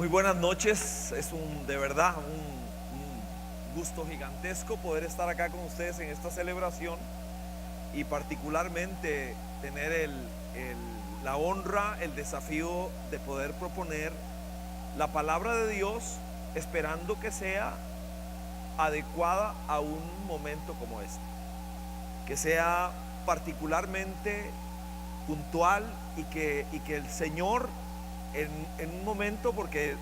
Muy buenas noches, es de verdad un gusto gigantesco poder estar acá con ustedes en esta celebración y particularmente tener la honra, el desafío de poder proponer la palabra de Dios, esperando que sea adecuada a un momento como este, que sea particularmente puntual y que el Señor en un momento, porque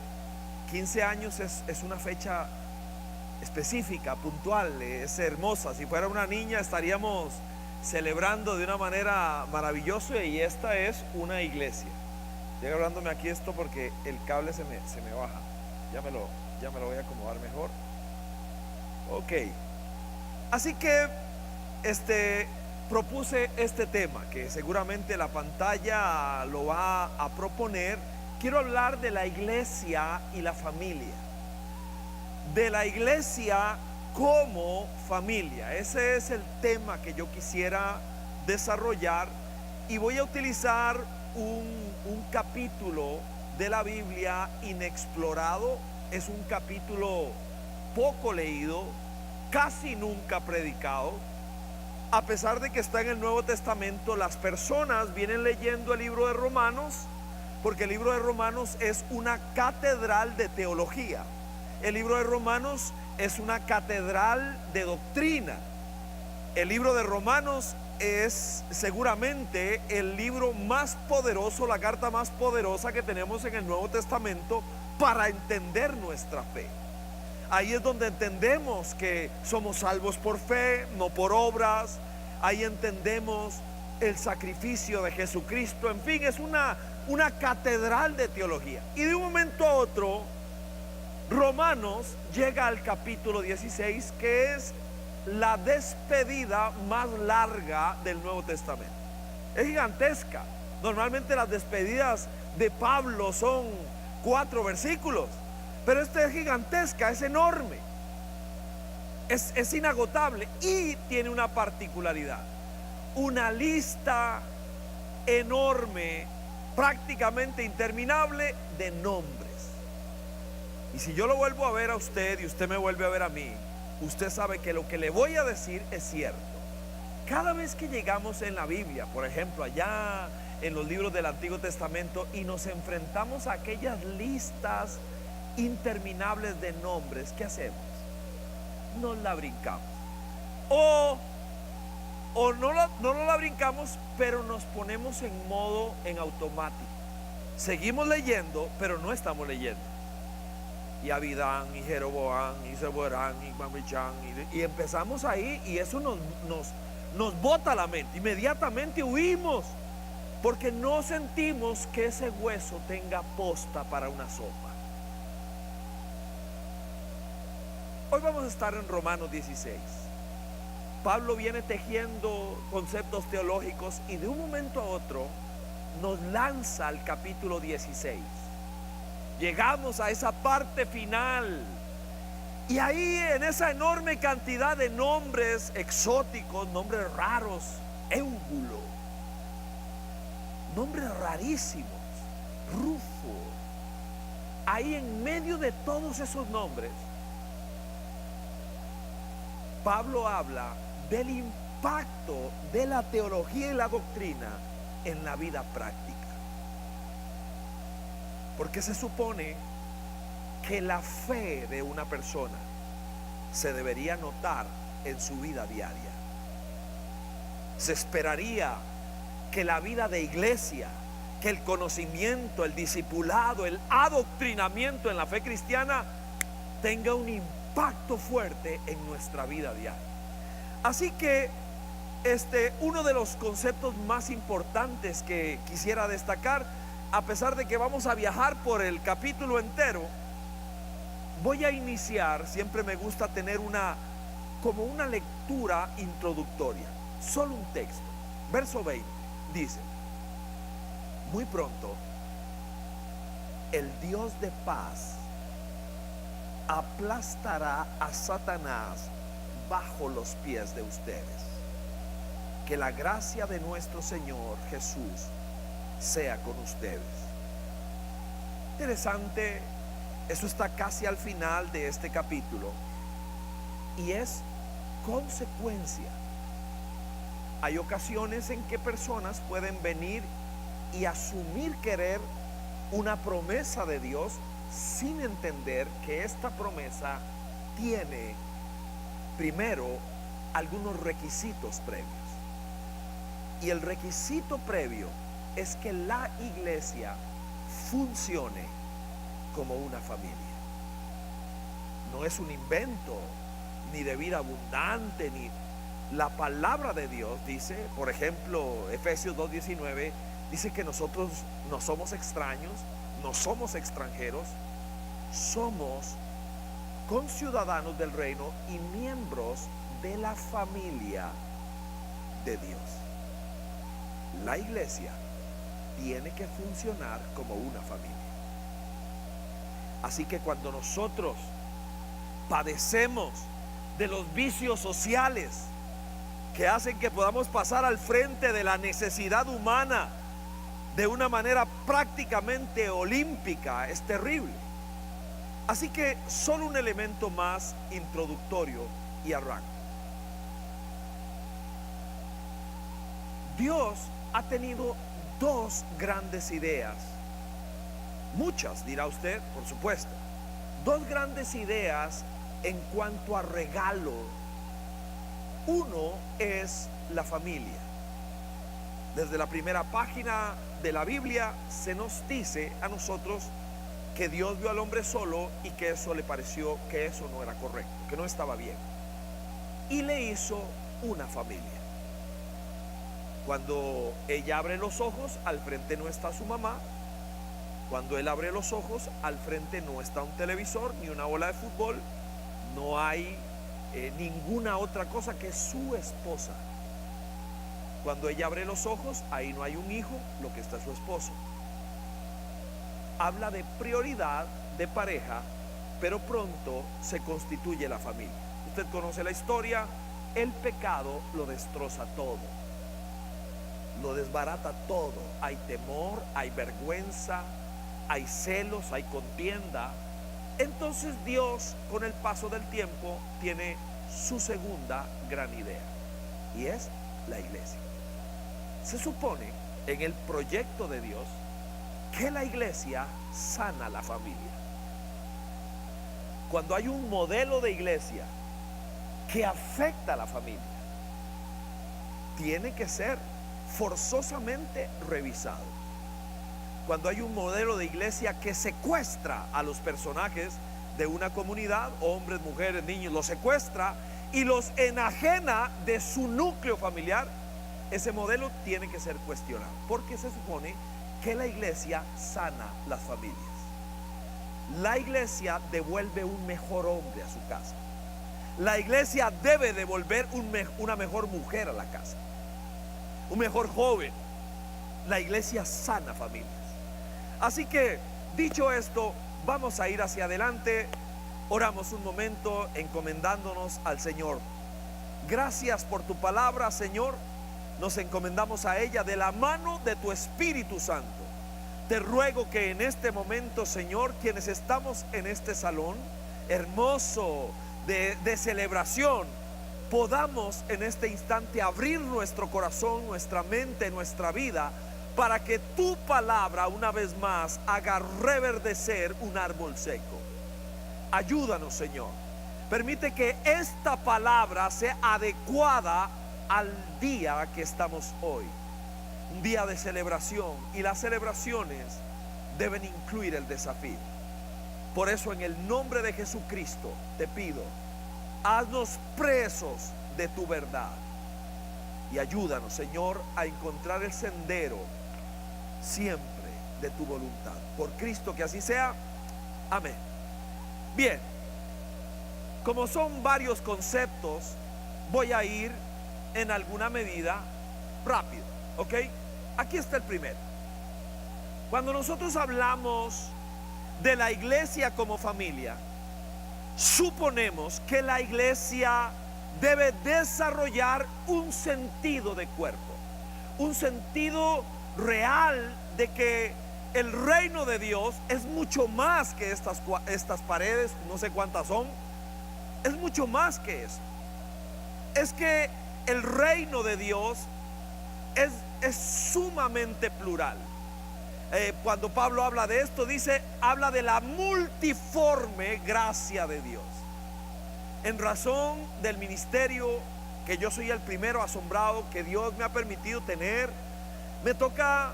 15 años es una fecha específica, puntual, es hermosa. Si fuera una niña estaríamos celebrando de una manera maravillosa, y esta es una iglesia. Estoy hablándome aquí esto porque el cable se me baja. Ya me lo voy a acomodar mejor. Ok. Así que propuse este tema que seguramente la pantalla lo va a proponer. Quiero hablar de la iglesia y la familia, de la iglesia como familia. Ese es el tema que yo quisiera desarrollar, y voy a utilizar un capítulo de la Biblia inexplorado. Es un capítulo poco leído, casi nunca predicado. A pesar de que está en el Nuevo Testamento, las personas vienen leyendo el libro de Romanos, porque el libro de Romanos es una catedral de teología. El libro de Romanos es una catedral de doctrina. El libro de Romanos es seguramente el libro más poderoso, la carta más poderosa que tenemos en el Nuevo Testamento para entender nuestra fe. Ahí es donde entendemos que somos salvos por fe, no por obras. Ahí entendemos el sacrificio de Jesucristo. En fin, es una catedral de teología. Y de un momento a otro, Romanos llega al capítulo 16, que es la despedida más larga del Nuevo Testamento. Es gigantesca. Normalmente las despedidas de Pablo son 4 versículos. Pero esta es gigantesca, es enorme, es inagotable, y tiene una particularidad: una lista enorme, prácticamente interminable, de nombres. Y si yo lo vuelvo a ver a usted y usted me vuelve a ver a mí, usted sabe que lo que le voy a decir es cierto. Cada vez que llegamos en la Biblia, por ejemplo, allá en los libros del Antiguo Testamento, y nos enfrentamos a aquellas listas interminables de nombres, ¿qué hacemos? Nos la brincamos, o no la brincamos, pero nos ponemos en modo en automático. Seguimos leyendo, pero no estamos leyendo. Y Abidán, y Jeroboam, y Zeboram, y Mamichán, y empezamos ahí, y eso nos bota la mente. Inmediatamente huimos, porque no sentimos que ese hueso tenga posta para una sopa. Hoy vamos a estar en Romanos 16. Pablo viene tejiendo conceptos teológicos, y de un momento a otro nos lanza al capítulo 16. Llegamos a esa parte final, y ahí, en esa enorme cantidad de nombres exóticos, nombres raros, Éugulo, nombres rarísimos, Rufo, ahí en medio de todos esos nombres, Pablo habla del impacto de la teología y la doctrina en la vida práctica. Porque se supone que la fe de una persona se debería notar en su vida diaria. Se esperaría que la vida de iglesia, que el conocimiento, el discipulado, el adoctrinamiento en la fe cristiana tenga un impacto fuerte en nuestra vida diaria. Así que uno de los conceptos más importantes que quisiera destacar, a pesar de que vamos a viajar por el capítulo entero, voy a iniciar. Siempre me gusta tener como una lectura introductoria, solo un texto. Verso 20 dice: muy pronto el Dios de paz aplastará a Satanás bajo los pies de ustedes. Que la gracia de nuestro Señor Jesús sea con ustedes. Interesante Eso está casi al final de este capítulo y es consecuencia. Hay ocasiones en que personas pueden venir y asumir querer una promesa de Dios sin entender que esta promesa tiene primero algunos requisitos previos. Y el requisito previo es que la iglesia funcione como una familia. No es un invento ni de vida abundante, ni la palabra de Dios dice, por ejemplo, Efesios 2:19 dice que nosotros no somos extraños, no somos extranjeros, somos conciudadanos del reino y miembros de la familia de Dios. La iglesia tiene que funcionar como una familia. Así que cuando nosotros padecemos de los vicios sociales que hacen que podamos pasar al frente de la necesidad humana de una manera prácticamente olímpica, es terrible. Así que solo un elemento más introductorio y arranco. Dios ha tenido dos grandes ideas, muchas dirá usted, por supuesto, dos grandes ideas en cuanto a regalo. Uno es la familia. Desde la primera página de la Biblia se nos dice a nosotros que Dios vio al hombre solo y que eso le pareció que eso no era correcto, que no estaba bien, y le hizo una familia. Cuando ella abre los ojos, al frente no está su mamá. Cuando él abre los ojos, al frente no está un televisor ni una bola de fútbol. No hay ninguna otra cosa que su esposa. Cuando ella abre los ojos, ahí no hay un hijo, lo que está es su esposo. Habla de prioridad de pareja, pero pronto se constituye la familia. Usted conoce la historia. El pecado lo destroza todo, lo desbarata todo. Hay temor, hay vergüenza, hay celos, hay contienda. Entonces Dios, con el paso del tiempo, tiene su segunda gran idea, y es la iglesia. Se supone en el proyecto de Dios que la iglesia sana la familia. Cuando hay un modelo de iglesia que afecta a la familia, tiene que ser forzosamente revisado. Cuando hay un modelo de iglesia que secuestra a los personajes de una comunidad, hombres, mujeres, niños, los secuestra y los enajena de su núcleo familiar, ese modelo tiene que ser cuestionado, porque se supone que la iglesia sana las familias. La iglesia devuelve un mejor hombre a su casa. La iglesia debe devolver una mejor mujer a la casa, un mejor joven. La iglesia sana familias. Así que, dicho esto, vamos a ir hacia adelante. Oramos un momento encomendándonos al Señor. Gracias por tu palabra, Señor. Nos encomendamos a ella de la mano de tu Espíritu Santo. Te ruego que en este momento, Señor, quienes estamos en este salón hermoso de celebración, podamos en este instante abrir nuestro corazón, nuestra mente, nuestra vida, para que tu palabra una vez más haga reverdecer un árbol seco. Ayúdanos, Señor. Permite que esta palabra sea adecuada al día que estamos hoy, un día de celebración, y las celebraciones deben incluir el desafío. Por eso, en el nombre de Jesucristo te pido, haznos presos de tu verdad y ayúdanos, Señor, a encontrar el sendero siempre de tu voluntad. Por Cristo, que así sea. Amén. Bien, como son varios conceptos, voy a ir en alguna medida rápido, ¿ok? Aquí está el primero. Cuando nosotros hablamos de la iglesia como familia, suponemos que la iglesia debe desarrollar un sentido de cuerpo, un sentido real de que el reino de Dios es mucho más que estas paredes, no sé cuántas son. Es mucho más que eso. Es que el reino de Dios es sumamente plural. Cuando Pablo habla de esto, habla de la multiforme gracia de Dios. En razón del ministerio que yo soy el primero asombrado que Dios me ha permitido tener, me toca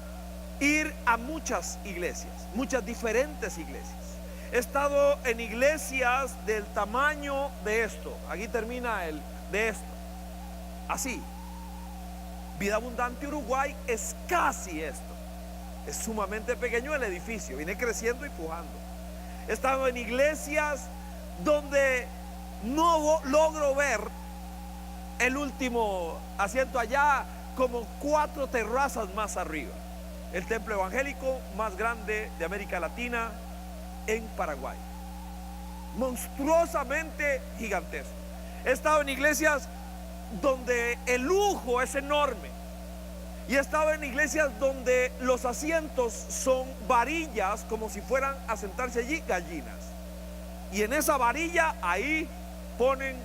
ir a muchas iglesias, muchas diferentes iglesias. He estado en iglesias del tamaño de esto. Aquí termina de esto. Así. Vida Abundante Uruguay es casi esto. Es sumamente pequeño el edificio. Viene creciendo y pujando. He estado en iglesias donde no logro ver el último asiento allá, como 4 terrazas más arriba. El templo evangélico más grande de América Latina en Paraguay. Monstruosamente gigantesco. He estado en iglesias donde el lujo es enorme. Y he estado en iglesias donde los asientos son varillas, como si fueran a sentarse allí gallinas. Y en esa varilla ahí ponen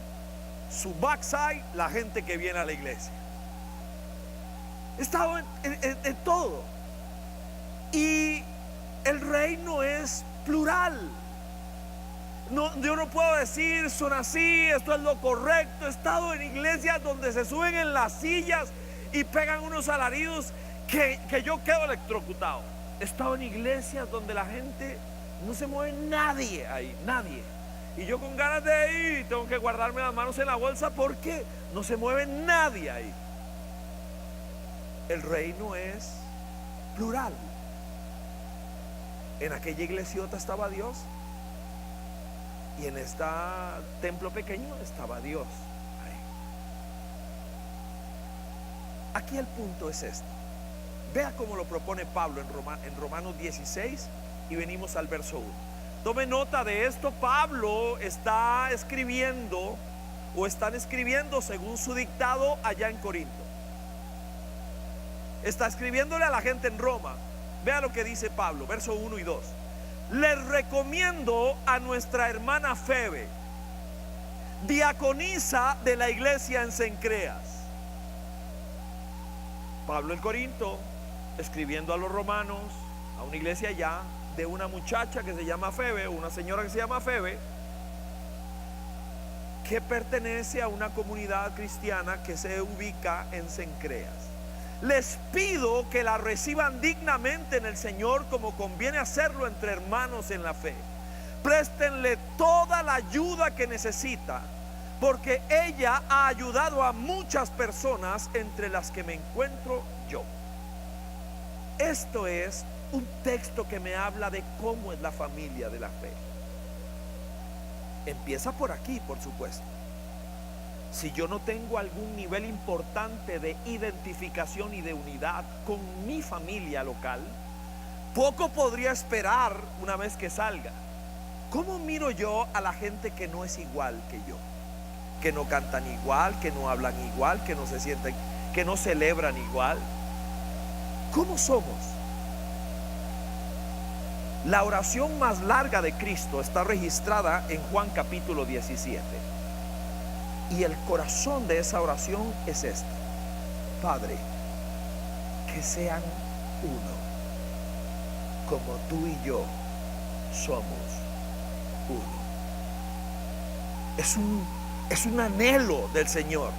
su backside la gente que viene a la iglesia. He estado en todo. Y el reino es plural. Yo no puedo decir son así, esto es lo correcto. He estado en iglesias donde se suben en las sillas y pegan unos alaridos que yo quedo electrocutado. He estado en iglesias donde la gente no se mueve, nadie ahí, nadie. Y yo con ganas de ir tengo que guardarme las manos en la bolsa porque no se mueve nadie ahí. El reino es plural. En aquella iglesiota estaba Dios y en este templo pequeño estaba Dios. Aquí el punto es este. Vea cómo lo propone Pablo en Romanos 16 y venimos al verso 1. Tome nota de esto. Pablo está escribiendo o están escribiendo según su dictado allá en Corinto. Está escribiéndole a la gente en Roma. Vea lo que dice Pablo, verso 1 y 2. Les recomiendo a nuestra hermana Febe, diaconisa de la iglesia en Cencreas. Pablo en Corinto, escribiendo a los romanos, a una iglesia allá, de una muchacha que se llama Febe, una señora que se llama Febe, que pertenece a una comunidad cristiana que se ubica en Cencreas. Les pido que la reciban dignamente en el Señor, como conviene hacerlo entre hermanos en la fe. Préstenle toda la ayuda que necesita, porque ella ha ayudado a muchas personas, entre las que me encuentro yo. Esto es un texto que me habla de cómo es la familia de la fe. Empieza por aquí, por supuesto. Si yo no tengo algún nivel importante de identificación y de unidad con mi familia local, poco podría esperar una vez que salga. ¿Cómo miro yo a la gente que no es igual que yo? Que no cantan igual, que no hablan igual, que no se sienten, que no celebran igual. ¿Cómo somos? La oración más larga de Cristo está registrada en Juan capítulo 17. Y el corazón de esa oración es este: Padre, que sean uno, como tú y yo somos uno. Es un anhelo del Señor,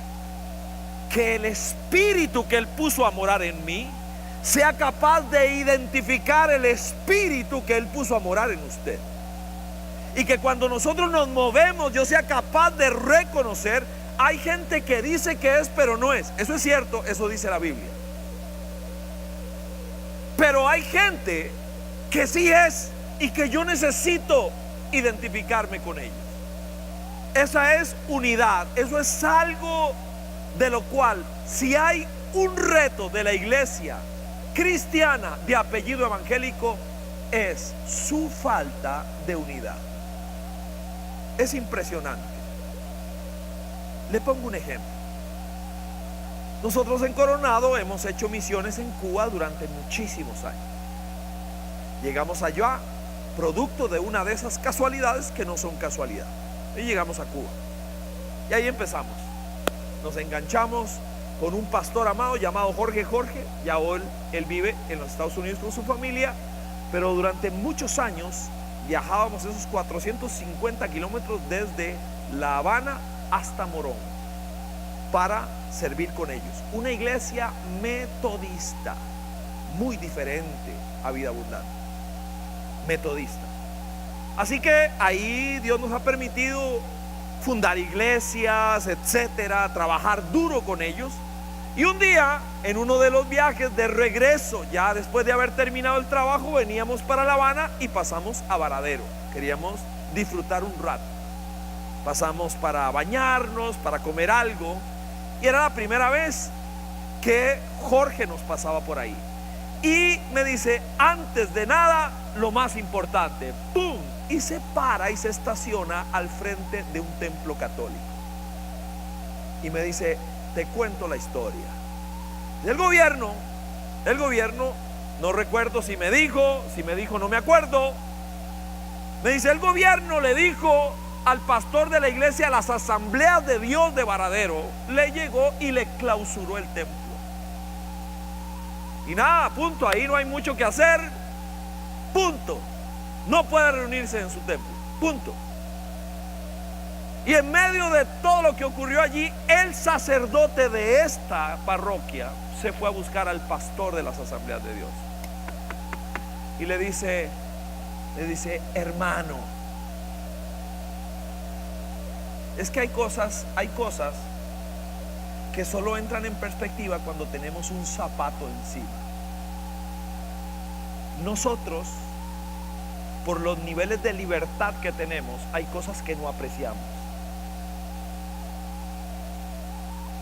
que el Espíritu que Él puso a morar en mí sea capaz de identificar el Espíritu que Él puso a morar en usted. Y que cuando nosotros nos movemos, yo sea capaz de reconocer. Hay gente que dice que es, pero no es. Eso es cierto, eso dice la Biblia. Pero hay gente que sí es y que yo necesito identificarme con ellos. Esa es unidad. Eso es algo de lo cual, si hay un reto de la iglesia cristiana de apellido evangélico, es su falta de unidad. Es impresionante. Le pongo un ejemplo. Nosotros en Coronado hemos hecho misiones en Cuba durante muchísimos años. Llegamos allá, producto de una de esas casualidades que no son casualidad. Y llegamos a Cuba. Y ahí empezamos. Nos enganchamos con un pastor amado llamado Jorge. Ya hoy él vive en los Estados Unidos con su familia, pero durante muchos años viajábamos esos 450 kilómetros desde La Habana hasta Morón para servir con ellos. Una iglesia metodista, muy diferente a Vida Abundante, metodista. Así que ahí Dios nos ha permitido fundar iglesias, etcétera, trabajar duro con ellos. Y un día, en uno de los viajes de regreso, ya después de haber terminado el trabajo, veníamos para La Habana y pasamos a Varadero. Queríamos disfrutar un rato. Pasamos para bañarnos, para comer algo. Y era la primera vez que Jorge nos pasaba por ahí. Y me dice, antes de nada, lo más importante, ¡pum! Y se para y se estaciona al frente de un templo católico. Y me dice, te cuento la historia. El gobierno, no recuerdo si me dijo, no me acuerdo. Me dice, el gobierno le dijo al pastor de la iglesia, a las asambleas de Dios de Varadero, le llegó y le clausuró el templo. Y nada, punto, ahí no hay mucho que hacer, punto. No puede reunirse en su templo, punto. Y en medio de todo lo que ocurrió allí, el sacerdote de esta parroquia se fue a buscar al pastor de las asambleas de Dios y le dice, hermano, es que hay cosas que solo entran en perspectiva cuando tenemos un zapato encima. Nosotros, por los niveles de libertad que tenemos, hay cosas que no apreciamos.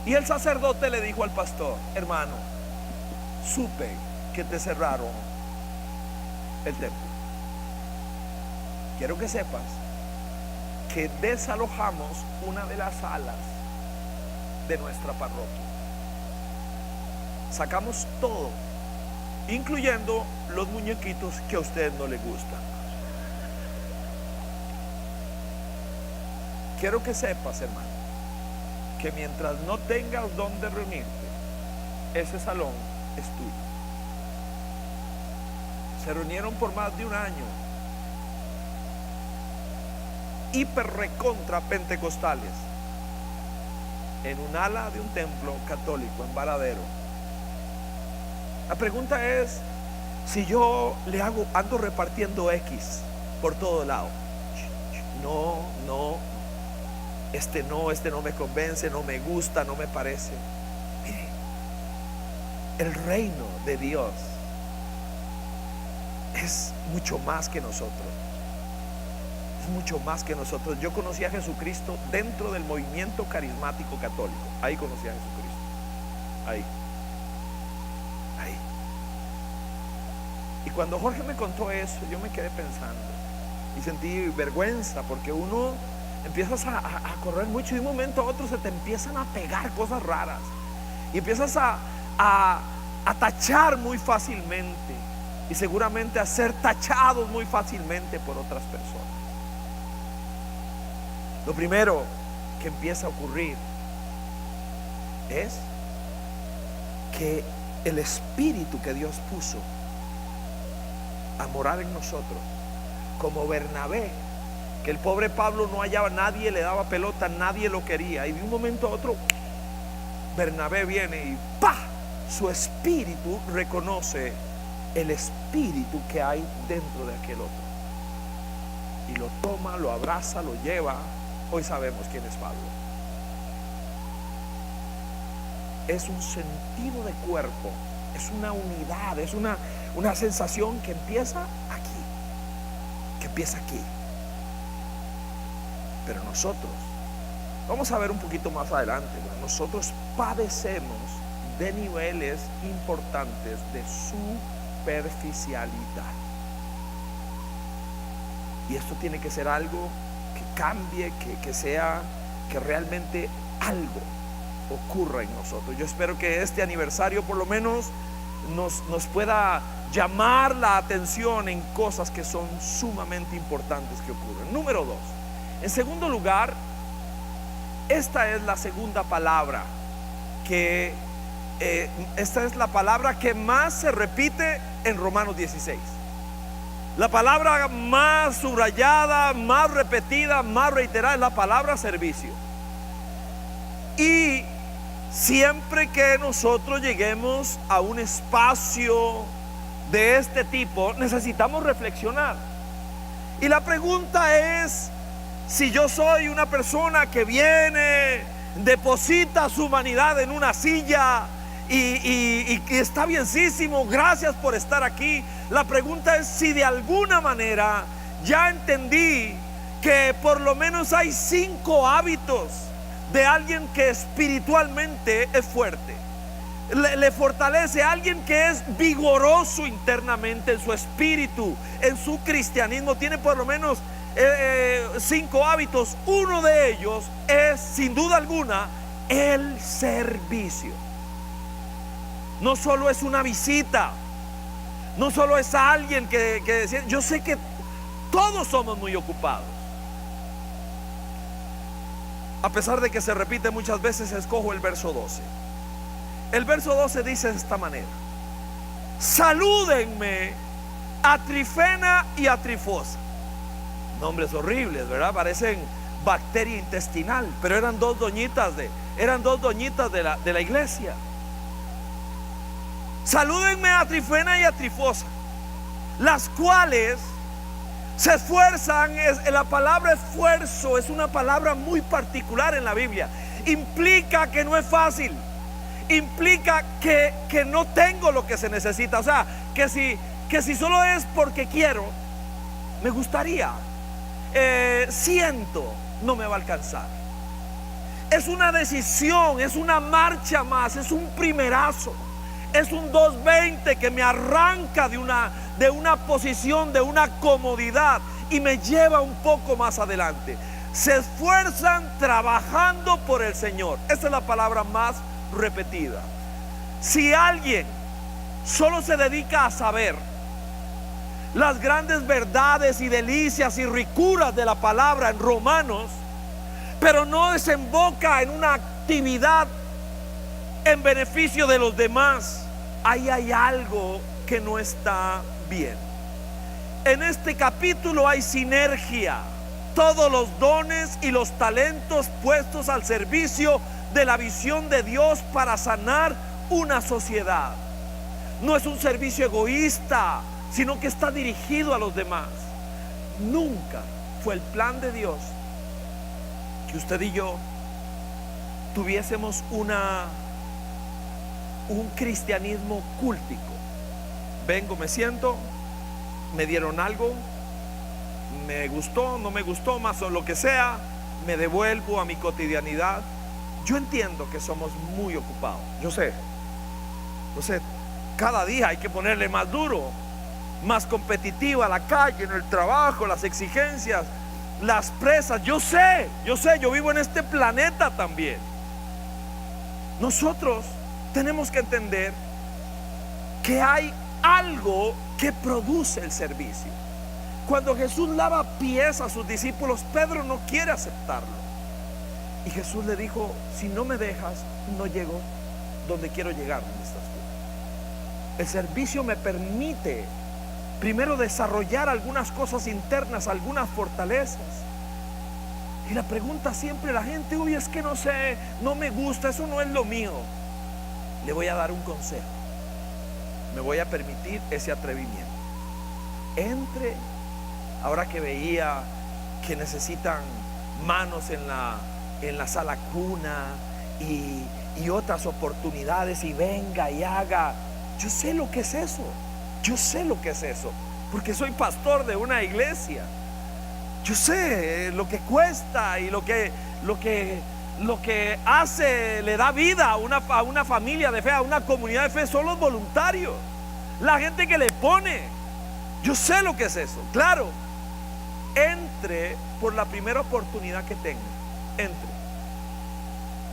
Y el sacerdote le dijo al pastor, hermano, supe que te cerraron el templo. Quiero que sepas que desalojamos una de las salas de nuestra parroquia. Sacamos todo, incluyendo los muñequitos que a usted no le gustan. Quiero que sepas, hermano, que mientras no tengas donde reunirte, ese salón es tuyo. Se reunieron por más de un año, hiper recontra pentecostales, en un ala de un templo católico en Varadero. La pregunta es, si yo ando repartiendo X por todo lado, este no me convence, no me gusta, no me parece. Mire, el reino de Dios es mucho más que nosotros. Es mucho más que nosotros. Yo conocí a Jesucristo dentro del movimiento carismático católico. Ahí conocí a Jesucristo. Ahí. Y cuando Jorge me contó eso, yo me quedé pensando y sentí vergüenza, porque uno empiezas a correr mucho y de un momento a otro se te empiezan a pegar cosas raras y empiezas a tachar muy fácilmente y seguramente a ser tachados muy fácilmente por otras personas. Lo primero que empieza a ocurrir es que el espíritu que Dios puso a morar en nosotros, como Bernabé, que el pobre Pablo no hallaba, nadie le daba pelota, nadie lo quería, y de un momento a otro Bernabé viene y ¡pah! Su espíritu reconoce el espíritu que hay dentro de aquel otro y lo toma, lo abraza, lo lleva. Hoy sabemos quién es Pablo. Es un sentido de cuerpo, es una unidad, es una sensación que empieza aquí. Pero nosotros, vamos a ver un poquito más adelante, nosotros padecemos de niveles importantes de superficialidad. Y esto tiene que ser algo que cambie, que realmente algo ocurra en nosotros. Yo espero que este aniversario por lo menos nos pueda llamar la atención en cosas que son sumamente importantes que ocurren. Número 2. En segundo lugar, esta es la segunda palabra que esta es la palabra que más se repite en Romanos 16. La palabra más subrayada, más repetida, más reiterada es la palabra servicio. Y siempre que nosotros lleguemos a un espacio de este tipo, necesitamos reflexionar. Y la pregunta es: si yo soy una persona que viene, deposita su humanidad en una silla y está bienísimo, gracias por estar aquí. La pregunta es si de alguna manera ya entendí que por lo menos hay 5 hábitos de alguien que espiritualmente es fuerte, le fortalece, alguien que es vigoroso internamente en su espíritu, en su cristianismo. Tiene por lo menos 5 hábitos. Uno de ellos es, sin duda alguna, el servicio. No solo es una visita, no solo es alguien que decía, yo sé que todos somos muy ocupados. A pesar de que se repite muchas veces, escojo el verso 12. El verso 12 dice de esta manera: salúdenme a Trifena y a Trifosa. Nombres horribles, ¿verdad? Parecen bacteria intestinal, pero eran dos doñitas de la iglesia. Salúdenme a Trifena y a Trifosa, las cuales se esfuerzan. La palabra esfuerzo es una palabra muy particular en la Biblia. Implica que no es fácil, implica que no tengo lo que se necesita. O sea, que si solo es porque quiero, me gustaría, siento, no me va a alcanzar. Es una decisión, es una marcha más, es un primerazo, es un 220 que me arranca de una posición, de una comodidad, y me lleva un poco más adelante. Se esfuerzan trabajando por el Señor. Esa es la palabra más repetida. Si alguien solo se dedica a saber las grandes verdades y delicias y ricuras de la palabra en Romanos, pero no desemboca en una actividad en beneficio de los demás, ahí hay algo que no está bien. En este capítulo hay sinergia, todos los dones y los talentos puestos al servicio de la visión de Dios para sanar una sociedad. No es un servicio egoísta, sino que está dirigido a los demás. Nunca fue el plan de Dios que usted y yo tuviésemos un cristianismo cúltico. Vengo, me siento, me dieron algo, me gustó, no me gustó, más o lo que sea, me devuelvo a mi cotidianidad. Yo entiendo que somos muy ocupados, yo sé, cada día hay que ponerle más duro, más competitiva a la calle, en el trabajo, las exigencias, las presas. Yo sé, yo vivo en este planeta también. Nosotros tenemos que entender que hay algo que produce el servicio. Cuando Jesús lava pies a sus discípulos, Pedro no quiere aceptarlo. Y Jesús le dijo: si no me dejas, no llego donde quiero llegar, donde estás tú. El servicio me permite primero desarrollar algunas cosas internas, algunas fortalezas. Y la pregunta siempre la gente: uy, es que no sé, no me gusta, eso no es lo mío. Le voy a dar un consejo. Me voy a permitir ese atrevimiento. Ahora que veía que necesitan manos en la sala cuna y otras oportunidades, y venga y haga. Yo sé lo que es eso. Porque soy pastor de una iglesia. Yo sé lo que cuesta y lo que hace, le da vida a una familia de fe, a una comunidad de fe. Son los voluntarios, la gente que le pone. Yo sé lo que es eso. Claro, entre por la primera oportunidad que tenga. Entre,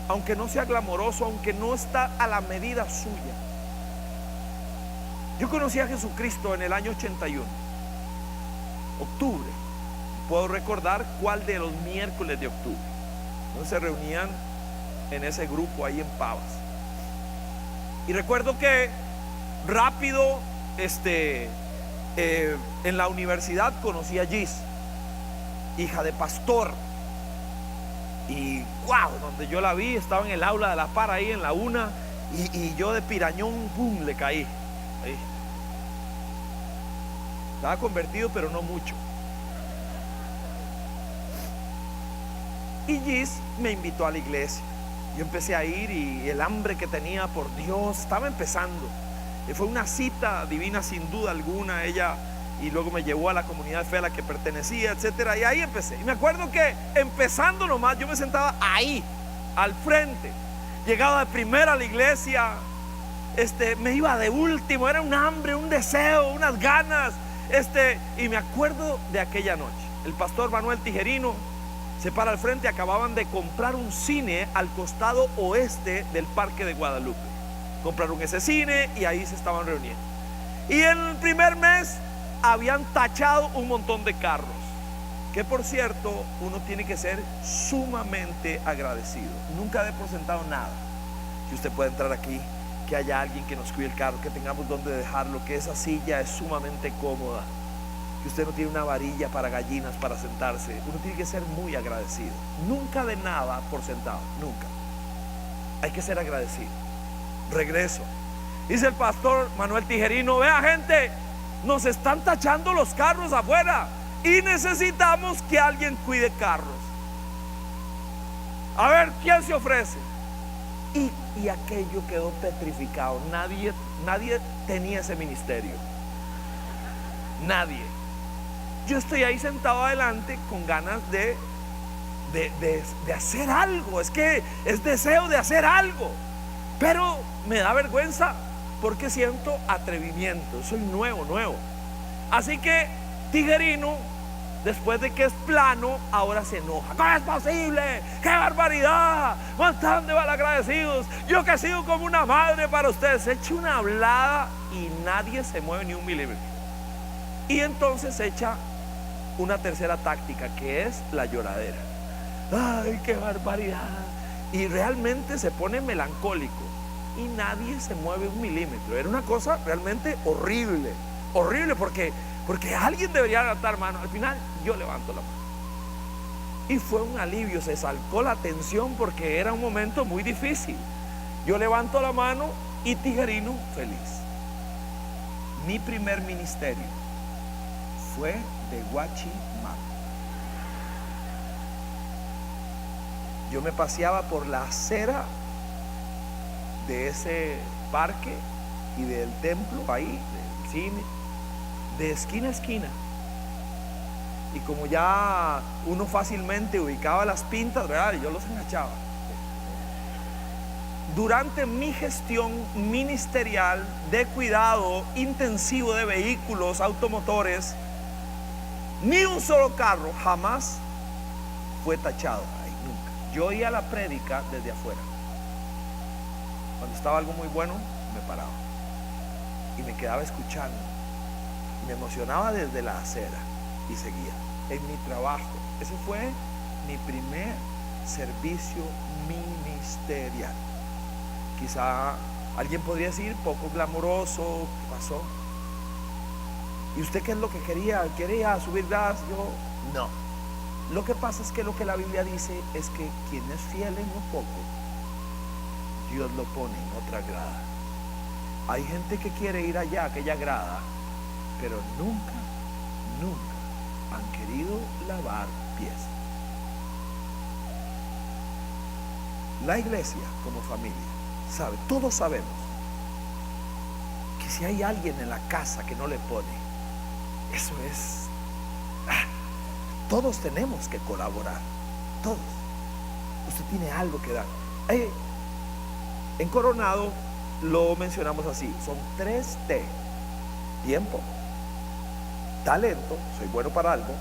aunque no sea glamoroso, aunque no está a la medida suya. Yo conocí a Jesucristo en el año 81, octubre. Puedo recordar cuál de los miércoles de octubre. Entonces se reunían en ese grupo ahí en Pavas. Y recuerdo que rápido, en la universidad conocí a Gis, hija de pastor. Y wow, donde yo la vi, estaba en el aula de la par ahí en la una, y yo de pirañón, pum, le caí. Ahí. Estaba convertido, pero no mucho. Y Gis me invitó a la iglesia. Yo empecé a ir y el hambre que tenía por Dios estaba empezando. Y fue una cita divina sin duda alguna. Ella, y luego me llevó a la comunidad de fe a la que pertenecía, etcétera. Y ahí empecé. Y me acuerdo que empezando nomás, yo me sentaba ahí, al frente. Llegaba de primera a la iglesia, me iba de último. Era un hambre, un deseo, unas ganas. Y me acuerdo de aquella noche. El pastor Manuel Tijerino se para al frente. Acababan de comprar un cine al costado oeste del Parque de Guadalupe. Compraron ese cine y ahí se estaban reuniendo. Y en el primer mes habían tachado un montón de carros, que por cierto uno tiene que ser sumamente agradecido. Nunca dé por sentado nada. Que usted pueda entrar aquí, que haya alguien que nos cuide el carro, que tengamos donde dejarlo, que esa silla es sumamente cómoda, que usted no tiene una varilla para gallinas para sentarse. Uno tiene que ser muy agradecido. Nunca de nada por sentado, nunca. Hay que ser agradecido. Regreso. Dice el pastor Manuel Tijerino: vea, gente, nos están tachando los carros afuera y necesitamos que alguien cuide carros. A ver, ¿quién se ofrece? Y aquello quedó petrificado. Nadie tenía ese ministerio. Nadie. Yo estoy ahí sentado adelante con ganas de hacer algo. Es que es deseo de hacer algo, pero me da vergüenza porque siento atrevimiento. Soy nuevo. Así que Tijerino, después de que es plano, ahora se enoja. ¿Cómo es posible? ¡Qué barbaridad! ¿No están de malagradecidos? Yo que he sido como una madre para ustedes. Se echa una hablada y nadie se mueve ni un milímetro. Y entonces echa una tercera táctica, que es la lloradera. ¡Ay, qué barbaridad! Y realmente se pone melancólico y nadie se mueve un milímetro. Era una cosa realmente horrible, porque alguien debería levantar mano. Al final yo levanto la mano y fue un alivio. Se salcó la tensión porque era un momento muy difícil. Yo levanto la mano y Tijerino feliz. Mi primer ministerio fue de Guachimac. Yo me paseaba por la acera de ese parque y del templo, ahí, del cine, de esquina a esquina. Y como ya uno fácilmente ubicaba las pintas, ¿verdad? Y yo los enganchaba. Durante mi gestión ministerial de cuidado intensivo de vehículos automotores, ni un solo carro jamás fue tachado ahí, nunca. Yo oía la prédica desde afuera. Cuando estaba algo muy bueno, me paraba y me quedaba escuchando. Me emocionaba desde la acera y seguía en mi trabajo. Ese fue mi primer servicio ministerial. Quizá alguien podría decir poco glamuroso. ¿Qué pasó? ¿Y usted qué es lo que quería? ¿Quería subir gradas? Yo no. Lo que pasa es que lo que la Biblia dice es que quien es fiel en lo poco, Dios lo pone en otra grada. Hay gente que quiere ir allá a aquella grada, pero nunca han querido lavar pies. La iglesia como familia sabe, todos sabemos que si hay alguien en la casa que no le pone, eso es, todos tenemos que colaborar, todos. Usted tiene algo que dar. En Coronado lo mencionamos así, son 3 T: tiempo, talento, soy bueno para algo,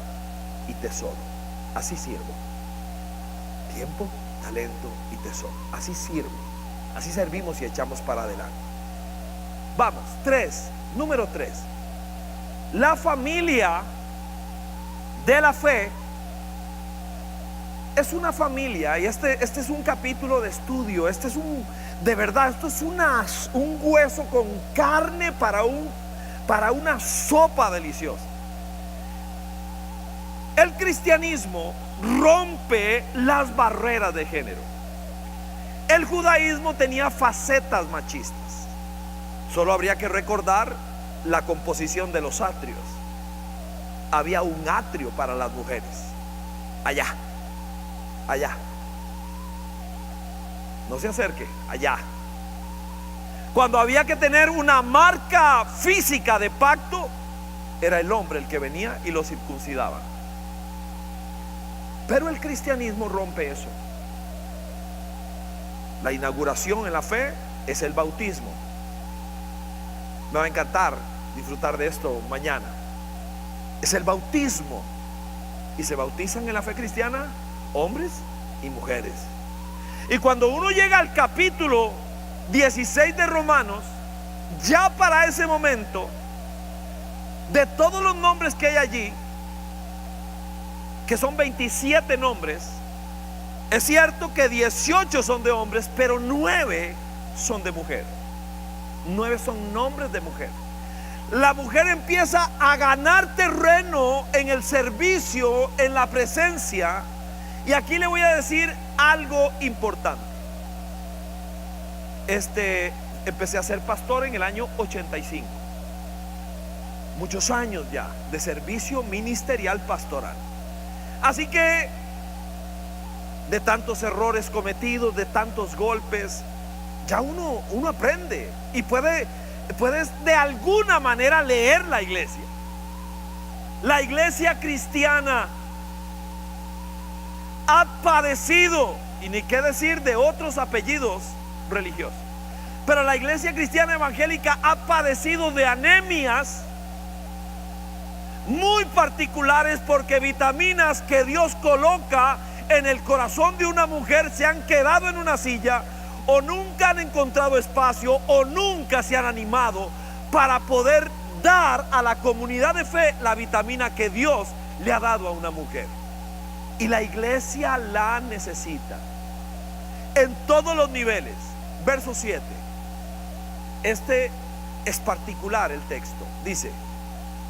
y tesoro. Así sirvo. Tiempo, talento y tesoro. Así sirvo. Así servimos y echamos para adelante. Vamos, tres. Número 3. La familia de la fe es una familia, y este es un capítulo de estudio. De verdad, esto es un hueso con carne para una sopa deliciosa. El cristianismo rompe las barreras de género. El judaísmo tenía facetas machistas. Solo habría que recordar la composición de los atrios. Había un atrio para las mujeres. Allá. No se acerque, allá. Cuando había que tener una marca física de pacto, era el hombre el que venía y lo circuncidaba. Pero el cristianismo rompe eso. La inauguración en la fe es el bautismo. Me va a encantar disfrutar de esto mañana. Es el bautismo. Y se bautizan en la fe cristiana hombres y mujeres. Y cuando uno llega al capítulo 16 de Romanos, ya para ese momento, de todos los nombres que hay allí, que son 27 nombres, es cierto que 18 son de hombres, pero 9 son de mujer. 9 son nombres de mujer. La mujer empieza a ganar terreno en el servicio, en la presencia. Y aquí le voy a decir algo importante. Empecé a ser pastor en el año 85. Muchos años ya de servicio ministerial pastoral. Así que de tantos errores cometidos, de tantos golpes, ya uno aprende y puedes de alguna manera leer la iglesia. La iglesia cristiana ha padecido, y ni qué decir de otros apellidos religiosos, pero la iglesia cristiana evangélica ha padecido de anemias muy particulares, porque vitaminas que Dios coloca en el corazón de una mujer se han quedado en una silla, o nunca han encontrado espacio, o nunca se han animado para poder dar a la comunidad de fe la vitamina que Dios le ha dado a una mujer. Y la iglesia la necesita en todos los niveles. Verso 7. Este es particular el texto. Dice: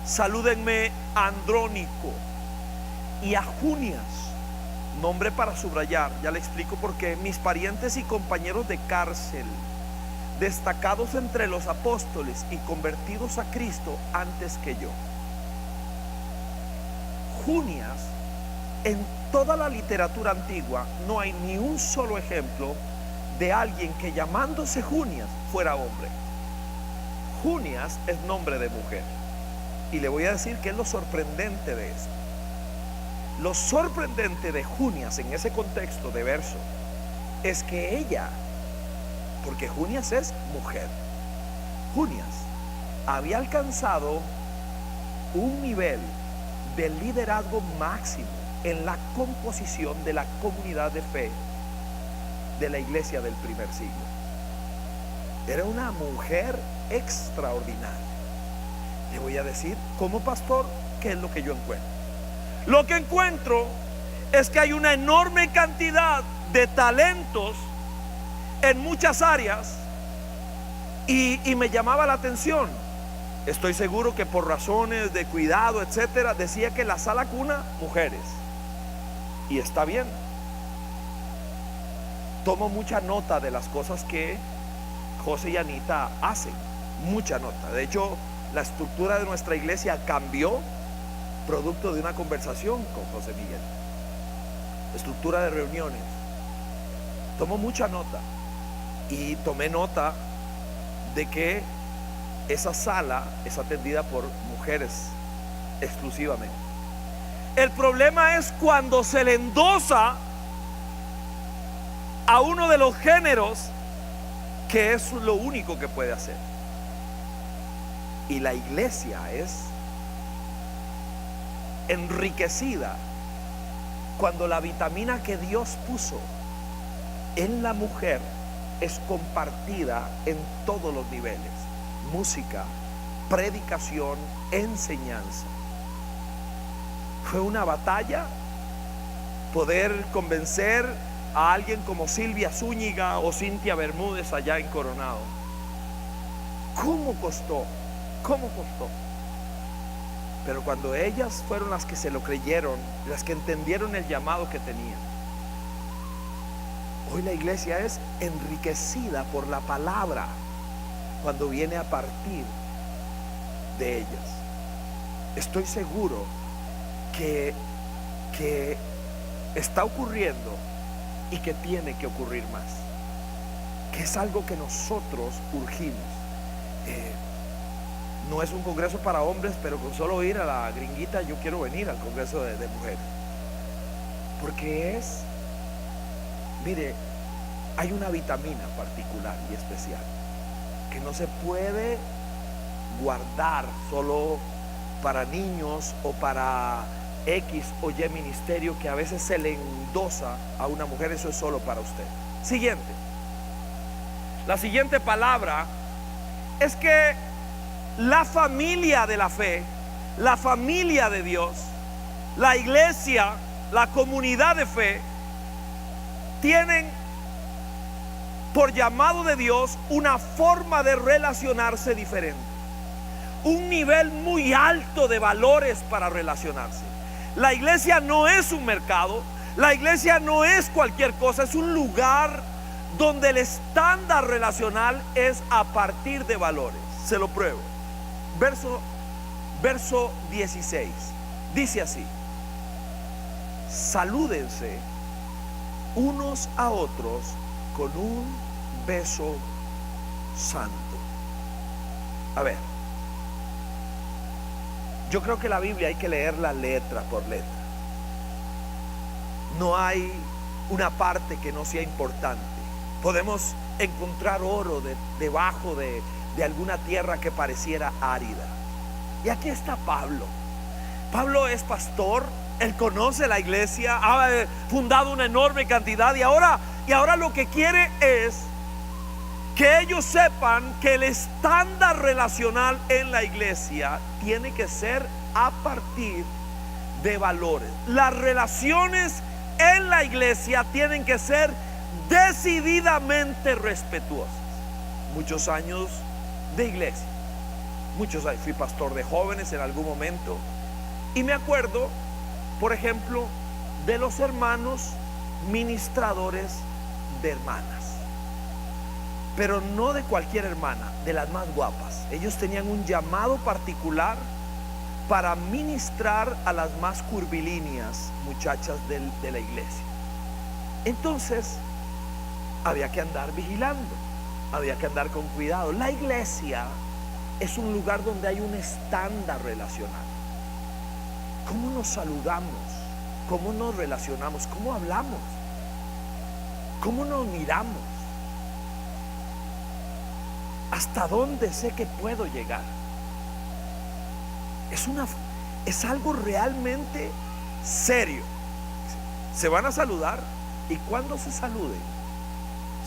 salúdenme a Andrónico y a Junias. Nombre para subrayar, ya le explico por qué. Mis parientes y compañeros de cárcel, destacados entre los apóstoles y convertidos a Cristo antes que yo. Junias, en toda la literatura antigua no hay ni un solo ejemplo de alguien que llamándose Junias fuera hombre. Junias es nombre de mujer. Y le voy a decir qué es lo sorprendente de esto. Lo sorprendente de Junias en ese contexto de verso es que ella, porque Junias es mujer, Junias había alcanzado un nivel de liderazgo máximo en la composición de la comunidad de fe de la iglesia del primer siglo. Era una mujer extraordinaria. Le voy a decir como pastor qué es lo que yo encuentro. Lo que encuentro es que hay una enorme cantidad de talentos en muchas áreas, y me llamaba la atención. Estoy seguro que por razones de cuidado, etcétera, decía que la sala cuna, mujeres. Y está bien. Tomo mucha nota de las cosas que José y Anita hacen. Mucha nota. De hecho, la estructura de nuestra iglesia cambió producto de una conversación con José Miguel. Estructura de reuniones. Tomo mucha nota. Y tomé nota de que esa sala es atendida por mujeres exclusivamente. El problema es cuando se le endosa a uno de los géneros que es lo único que puede hacer. Y la iglesia es enriquecida cuando la vitamina que Dios puso en la mujer es compartida en todos los niveles. música, predicación, enseñanza. Fue una batalla poder convencer a alguien como Silvia Zúñiga o Cintia Bermúdez allá en Coronado. ¿Cómo costó? ¿Cómo costó? Pero cuando ellas fueron las que se lo creyeron, las que entendieron el llamado que tenían, hoy la iglesia es enriquecida por la palabra cuando viene a partir de ellas. Estoy seguro que está ocurriendo y que tiene que ocurrir más, que es algo que nosotros urgimos. No es un congreso para hombres, pero con solo ir a la gringuita yo quiero venir al congreso de mujeres, porque mire, hay una vitamina particular y especial que no se puede guardar solo para niños o para X o Y ministerio que a veces se le endosa a una mujer. Eso es solo para usted. Siguiente. La siguiente palabra es que la familia de la fe, la familia de Dios, la iglesia, la comunidad de fe, tienen por llamado de Dios una forma de relacionarse diferente, un nivel muy alto de valores para relacionarse. La iglesia no es un mercado, la iglesia no es cualquier cosa, es un lugar donde el estándar relacional es a partir de valores. Se lo pruebo. Verso 16 dice así: salúdense unos a otros con un beso santo. A ver, yo creo que la Biblia hay que leerla letra por letra. No hay una parte que no sea importante. Podemos encontrar oro debajo de alguna tierra que pareciera árida. Y aquí está Pablo. Pablo es pastor, él conoce la iglesia, ha fundado una enorme cantidad y ahora lo que quiere es que ellos sepan que el estándar relacional en la iglesia tiene que ser a partir de valores. Las relaciones en la iglesia tienen que ser decididamente respetuosas. Muchos años de iglesia, muchos años, fui pastor de jóvenes en algún momento y me acuerdo, por ejemplo, de los hermanos ministradores de hermanas, pero no de cualquier hermana, de las más guapas. Ellos tenían un llamado particular para ministrar a las más curvilíneas muchachas de la iglesia. Entonces había que andar vigilando, había que andar con cuidado. La iglesia es un lugar donde hay un estándar relacional. ¿Cómo nos saludamos? ¿Cómo nos relacionamos? ¿Cómo hablamos? ¿Cómo nos miramos? ¿Hasta dónde sé que puedo llegar? Es algo realmente serio. Se van a saludar y cuando se saluden,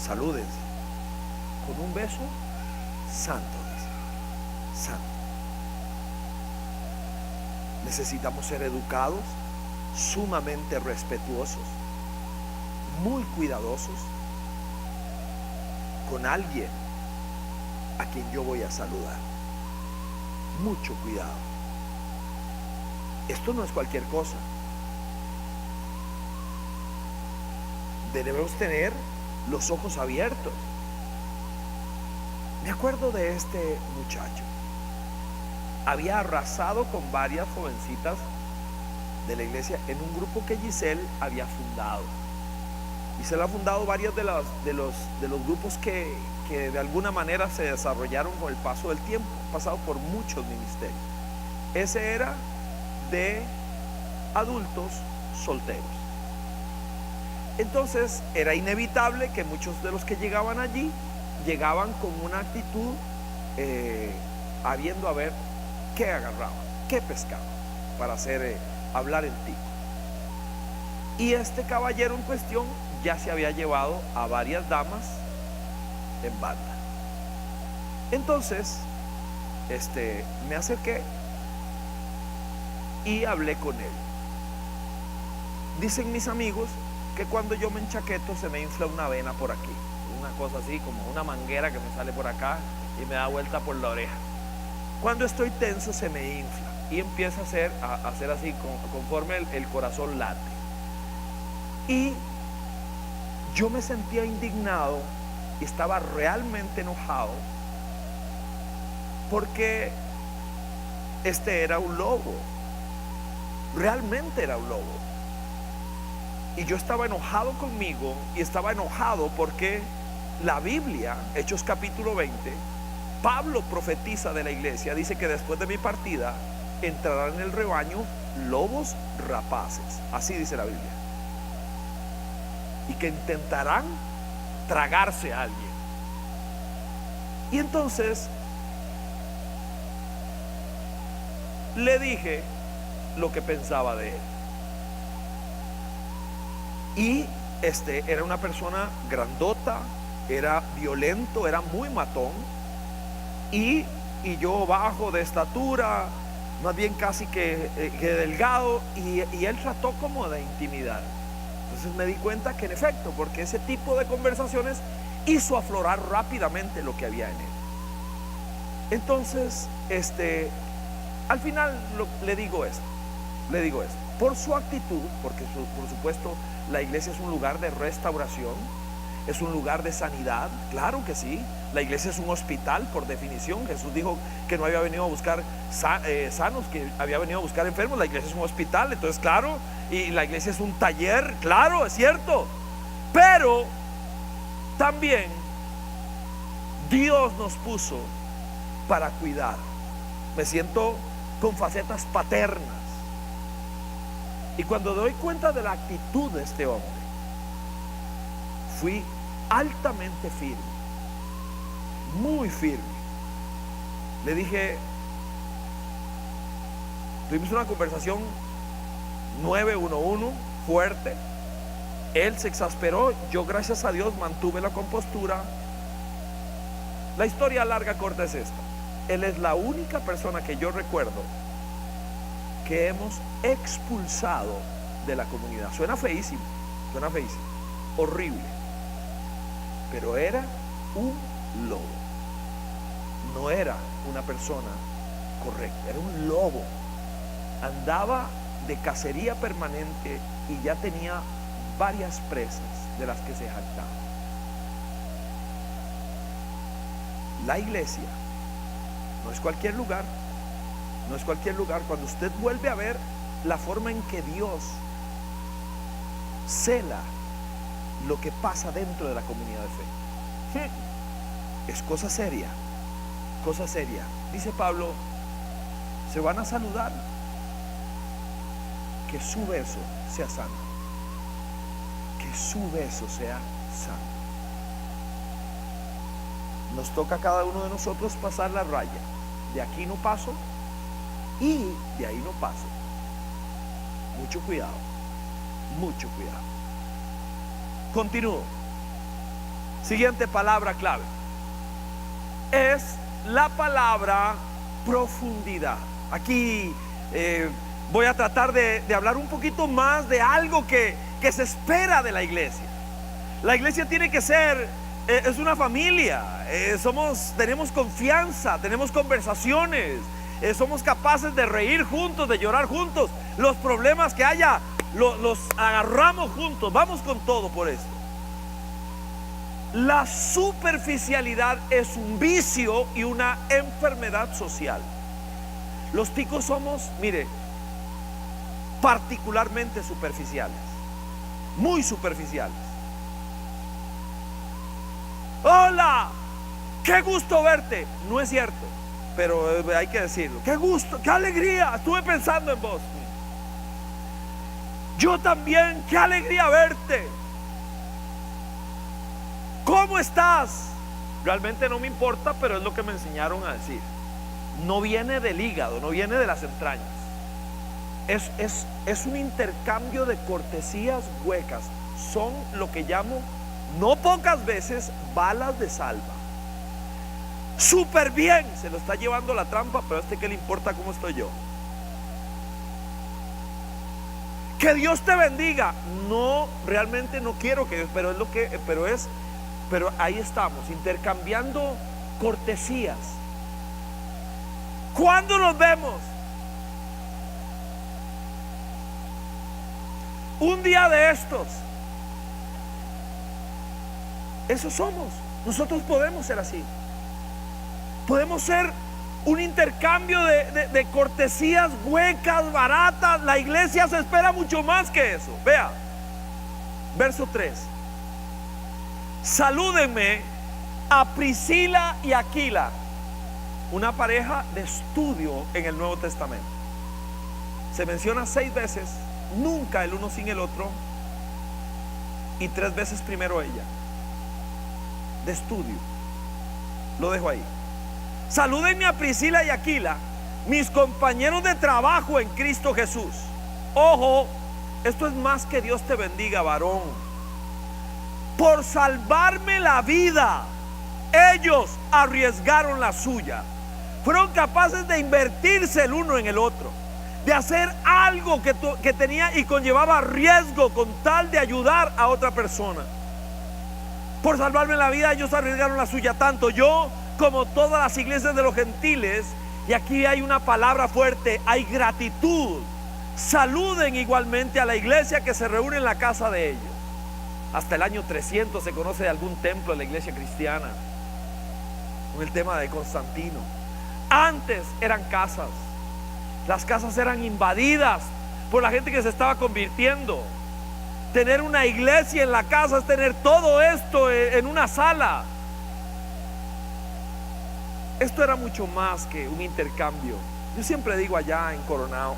salúdense con un beso santo, dice. Santo. Necesitamos ser educados, sumamente respetuosos, muy cuidadosos con alguien a quien yo voy a saludar. Mucho cuidado. Esto no es cualquier cosa. Debemos tener los ojos abiertos. Me acuerdo de este muchacho. Había arrasado con varias jovencitas de la iglesia en un grupo que Giselle había fundado. Giselle ha fundado varios de los grupos que de alguna manera se desarrollaron con el paso del tiempo, pasado por muchos ministerios. Ese era de adultos solteros. Entonces era inevitable que muchos de los que llegaban allí llegaban con una actitud habiendo a ver qué agarraban, qué pescaban para hablar en ti. Y este caballero en cuestión ya se había llevado a varias damas en banda. Entonces me acerqué y hablé con él. Dicen mis amigos que cuando yo me enchaqueto se me infla una vena por aquí, una cosa así como una manguera que me sale por acá y me da vuelta por la oreja. Cuando estoy tenso se me infla y empieza a hacer así conforme el corazón late. Y yo me sentía indignado y estaba realmente enojado porque era un lobo, realmente era un lobo. Y yo estaba enojado conmigo y estaba enojado porque la Biblia, Hechos capítulo 20, Pablo profetiza de la iglesia, dice que después de mi partida entrarán en el rebaño lobos rapaces, así dice la Biblia, y que intentarán tragarse a alguien. Y entonces le dije lo que pensaba de él. Y era una persona grandota, era violento, era muy matón, y yo bajo de estatura, más bien casi que delgado, y él trató como de intimidar. Entonces me di cuenta que en efecto, porque ese tipo de conversaciones hizo aflorar rápidamente lo que había en él. Entonces, al final le digo esto, por su actitud, porque por supuesto la iglesia es un lugar de restauración, es un lugar de sanidad, claro que sí. La iglesia es un hospital por definición. Jesús dijo que no había venido a buscar sanos, que había venido a buscar enfermos. La iglesia es un hospital, entonces claro. Y la iglesia es un taller, claro, es cierto. Pero también Dios nos puso para cuidar. Me siento con facetas paternas. Y cuando doy cuenta de la actitud de este hombre, fui altamente firme, muy firme. Le dije, tuvimos una conversación 911 fuerte. Él se exasperó, yo gracias a Dios mantuve la compostura. La historia larga corta es esta: él es la única persona que yo recuerdo que hemos expulsado de la comunidad. Suena feísimo, horrible, pero era un lobo. No era una persona correcta, era un lobo. Andaba de cacería permanente y ya tenía varias presas de las que se jactaba. La iglesia no es cualquier lugar, no es cualquier lugar. Cuando usted vuelve a ver la forma en que Dios cela lo que pasa dentro de la comunidad de fe, es cosa seria, cosa seria. Dice Pablo, se van a saludar, que su beso sea santo, que su beso sea santo. Nos toca a cada uno de nosotros pasar la raya. De aquí no paso y de ahí no paso. Mucho cuidado, mucho cuidado. Continúo. Siguiente palabra clave es la palabra profundidad. Aquí voy a tratar de hablar un poquito más de algo que se espera de la iglesia. La iglesia tiene que ser, es una familia, tenemos confianza, tenemos conversaciones, somos capaces de reír juntos, de llorar juntos. Los problemas que haya los agarramos juntos, vamos con todo por esto. La superficialidad es un vicio y una enfermedad social. Los ticos somos, mire, particularmente superficiales, muy superficiales. Hola, qué gusto verte. No es cierto, pero hay que decirlo. Qué gusto, qué alegría, estuve pensando en vos. Yo también, qué alegría verte. ¿Cómo estás? Realmente no me importa, pero es lo que me enseñaron a decir. No viene del hígado, no viene de las entrañas. Es un intercambio de cortesías huecas. Son lo que llamo, no pocas veces, balas de salva. súper bien, se lo está llevando la trampa, pero a este qué le importa cómo estoy yo. Que Dios te bendiga. No, realmente no quiero que, pero es lo que, pero ahí estamos, intercambiando cortesías. ¿Cuándo nos vemos? Un día de estos. Eso somos. Nosotros podemos ser así. Podemos ser un intercambio de cortesías huecas, baratas. La iglesia se espera mucho más que eso. Vea, verso 3. Salúdenme a Priscila y Aquila, una pareja de estudio en el Nuevo Testamento. Se menciona 6 veces, nunca el uno sin el otro, y 3 veces primero ella. De estudio. Lo dejo ahí. Salúdenme a Priscila y Aquila, mis compañeros de trabajo en Cristo Jesús. Ojo, esto es más que Dios te bendiga, varón. Por salvarme la vida, ellos arriesgaron la suya. Fueron capaces de invertirse el uno en el otro, de hacer algo que tenía y conllevaba riesgo con tal de ayudar a otra persona. Por salvarme la vida, ellos arriesgaron la suya, tanto yo como todas las iglesias de los gentiles. Y aquí hay una palabra fuerte, hay gratitud. Saluden igualmente a la iglesia que se reúne en la casa de ellos. Hasta el año 300 se conoce de algún templo de la iglesia cristiana, con el tema de Constantino. Antes eran casas. Las casas eran invadidas por la gente que se estaba convirtiendo. Tener una iglesia en la casa es tener todo esto en una sala. Esto era mucho más que un intercambio. Yo siempre digo allá en Coronado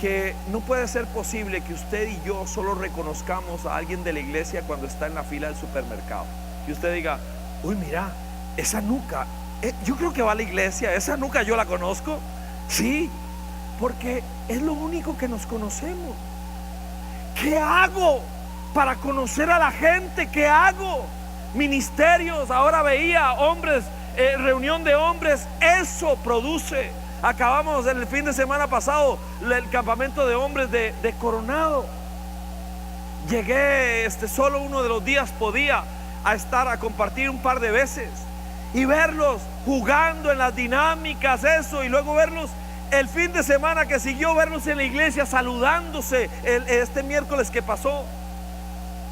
que no puede ser posible que usted y yo solo reconozcamos a alguien de la iglesia cuando está en la fila del supermercado. Y usted diga, uy, mira, esa nuca, yo creo que va a la iglesia, esa nuca yo la conozco. Sí, porque es lo único que nos conocemos. ¿Qué hago para conocer a la gente? ¿Qué hago? Ministerios, ahora veía hombres, reunión de hombres, eso produce. Acabamos el fin de semana pasado el campamento de hombres de Coronado. Llegué, solo uno de los días podía a compartir un par de veces y verlos jugando en las dinámicas, eso, y luego verlos el fin de semana que siguió, verlos en la iglesia saludándose este miércoles que pasó,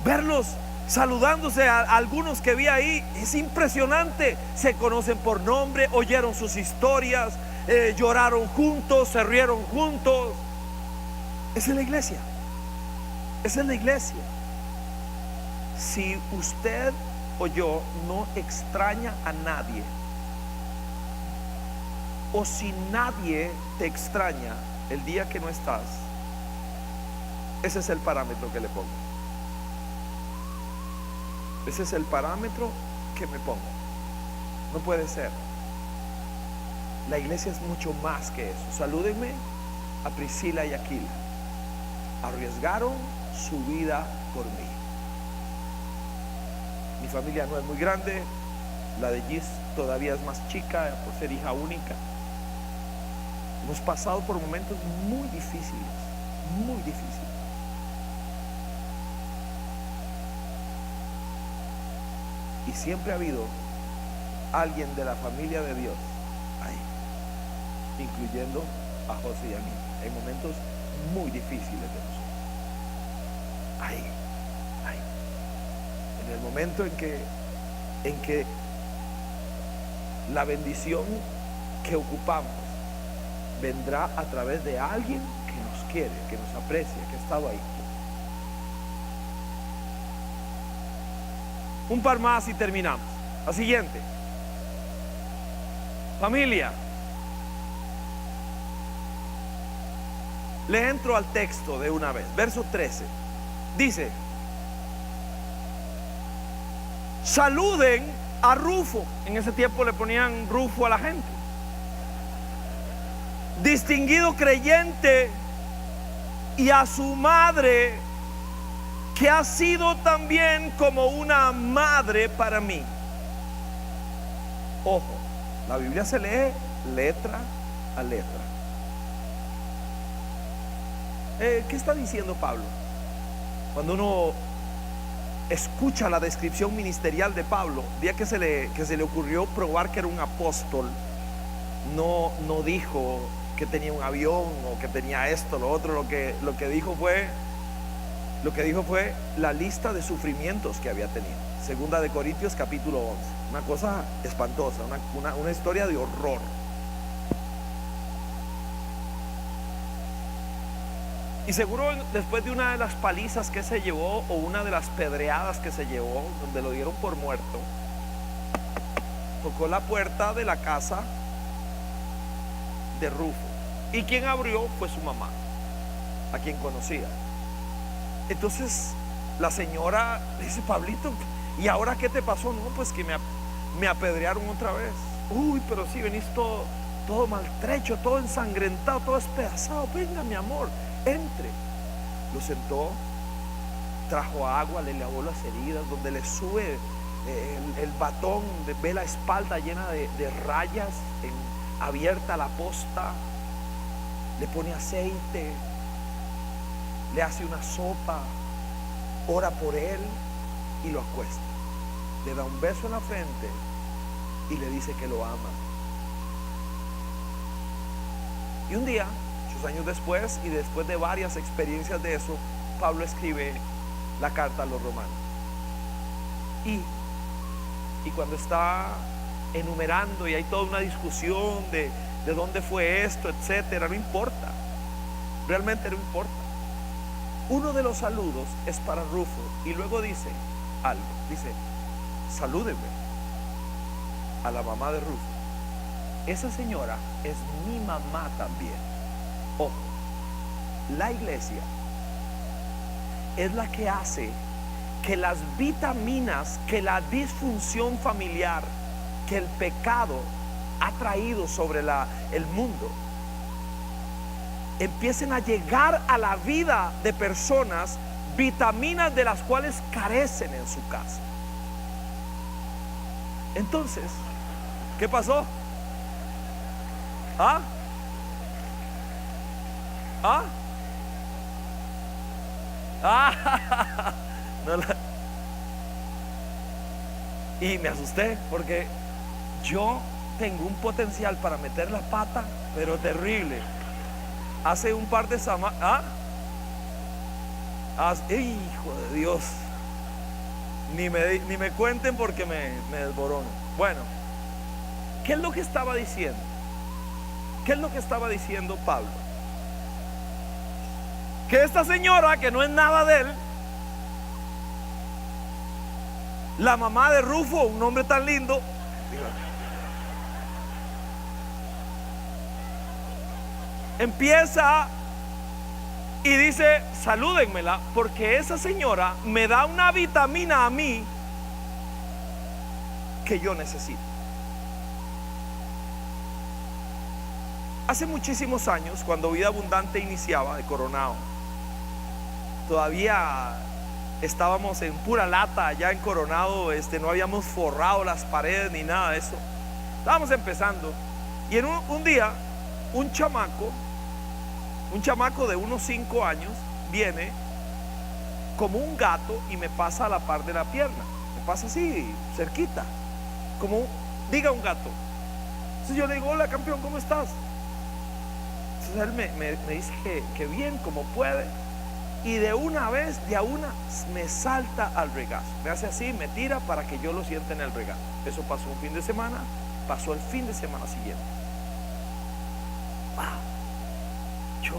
verlos saludándose a algunos que vi ahí. Es impresionante, se conocen por nombre, oyeron sus historias, lloraron juntos, se rieron juntos. Esa es la iglesia. Esa es la iglesia. Si usted o yo no extraña a nadie, o si nadie te extraña el día que no estás, ese es el parámetro que le pongo. Ese es el parámetro que me pongo. No puede ser. La iglesia es mucho más que eso. Salúdenme a Priscila y Aquila. Arriesgaron su vida por mí. Mi familia no es muy grande. La de Gis todavía es más chica por ser hija única. Hemos pasado por momentos muy difíciles, muy difíciles. Y siempre ha habido alguien de la familia de Dios ahí, incluyendo a José y a mí, en momentos muy difíciles de nosotros. Ahí. En el momento en que la bendición que ocupamos vendrá a través de alguien que nos quiere, que nos aprecia, que ha estado ahí. Un par más y terminamos. La siguiente. Familia. Le entro al texto de una vez. Verso 13. Dice: saluden a Rufo. En ese tiempo le ponían Rufo a la gente. Distinguido creyente, y a su madre, que ha sido también como una madre para mí. Ojo, la Biblia se lee letra a letra. ¿Qué está diciendo Pablo? Cuando uno escucha la descripción ministerial de Pablo, día que se le ocurrió probar que era un apóstol, no dijo que tenía un avión o que tenía esto, lo otro. Lo que dijo fue la lista de sufrimientos que había tenido. Segunda de Corintios capítulo 11. Una cosa espantosa, una historia de horror. Y seguro después de una de las palizas que se llevó, o una de las pedreadas que se llevó, donde lo dieron por muerto, tocó la puerta de la casa de Rufo. Y quien abrió fue su mamá, a quien conocía. Entonces la señora le dice: Pablito, ¿y ahora qué te pasó? No, pues que me apedrearon otra vez. Uy, pero si venís todo maltrecho, todo ensangrentado, todo despedazado. Venga, mi amor, entre. Lo sentó, trajo agua, le lavó las heridas, donde le sube el batón, ve la espalda llena de rayas, abierta la posta, le pone aceite, le hace una sopa, ora por él y lo acuesta. Le da un beso en la frente y le dice que lo ama. Y un día, muchos años después, y después de varias experiencias de eso, Pablo escribe la carta a los romanos. Y cuando está enumerando, y hay toda una discusión de dónde fue esto, etcétera, no importa, realmente no importa. Uno de los saludos es para Rufo, y luego dice algo, dice: salúdenme a la mamá de Rufo. Esa señora es mi mamá también. Ojo, la iglesia es la que hace que las vitaminas, que la disfunción familiar, que el pecado ha traído sobre el mundo, empiecen a llegar a la vida de personas, vitaminas de las cuales carecen en su casa. Entonces, ¿qué pasó? ¿Ah? ¿Ah? ¿Ah? Y me asusté porque yo tengo un potencial para meter la pata, pero terrible. Hace un par de semanas, hijo de Dios, ni me cuenten porque me desborono. Bueno, ¿qué es lo que estaba diciendo? ¿Qué es lo que estaba diciendo Pablo? Que esta señora, que no es nada de él, la mamá de Rufo, un nombre tan lindo, empieza y dice: salúdenmela, porque esa señora me da una vitamina a mí que yo necesito. Hace muchísimos años, cuando Vida Abundante iniciaba de Coronado, todavía estábamos en pura lata allá en Coronado, no habíamos forrado las paredes ni nada de eso. Estábamos empezando, y en un día un chamaco de unos 5 años viene como un gato y me pasa a la par de la pierna, me pasa así cerquita, como diga un gato. Entonces yo le digo: hola, campeón, ¿cómo estás? Entonces él me dice que bien, como puede, y de una vez, me salta al regazo, me hace así, me tira para que yo lo sienta en el regazo. Eso pasó un fin de semana, pasó el fin de semana siguiente. Yo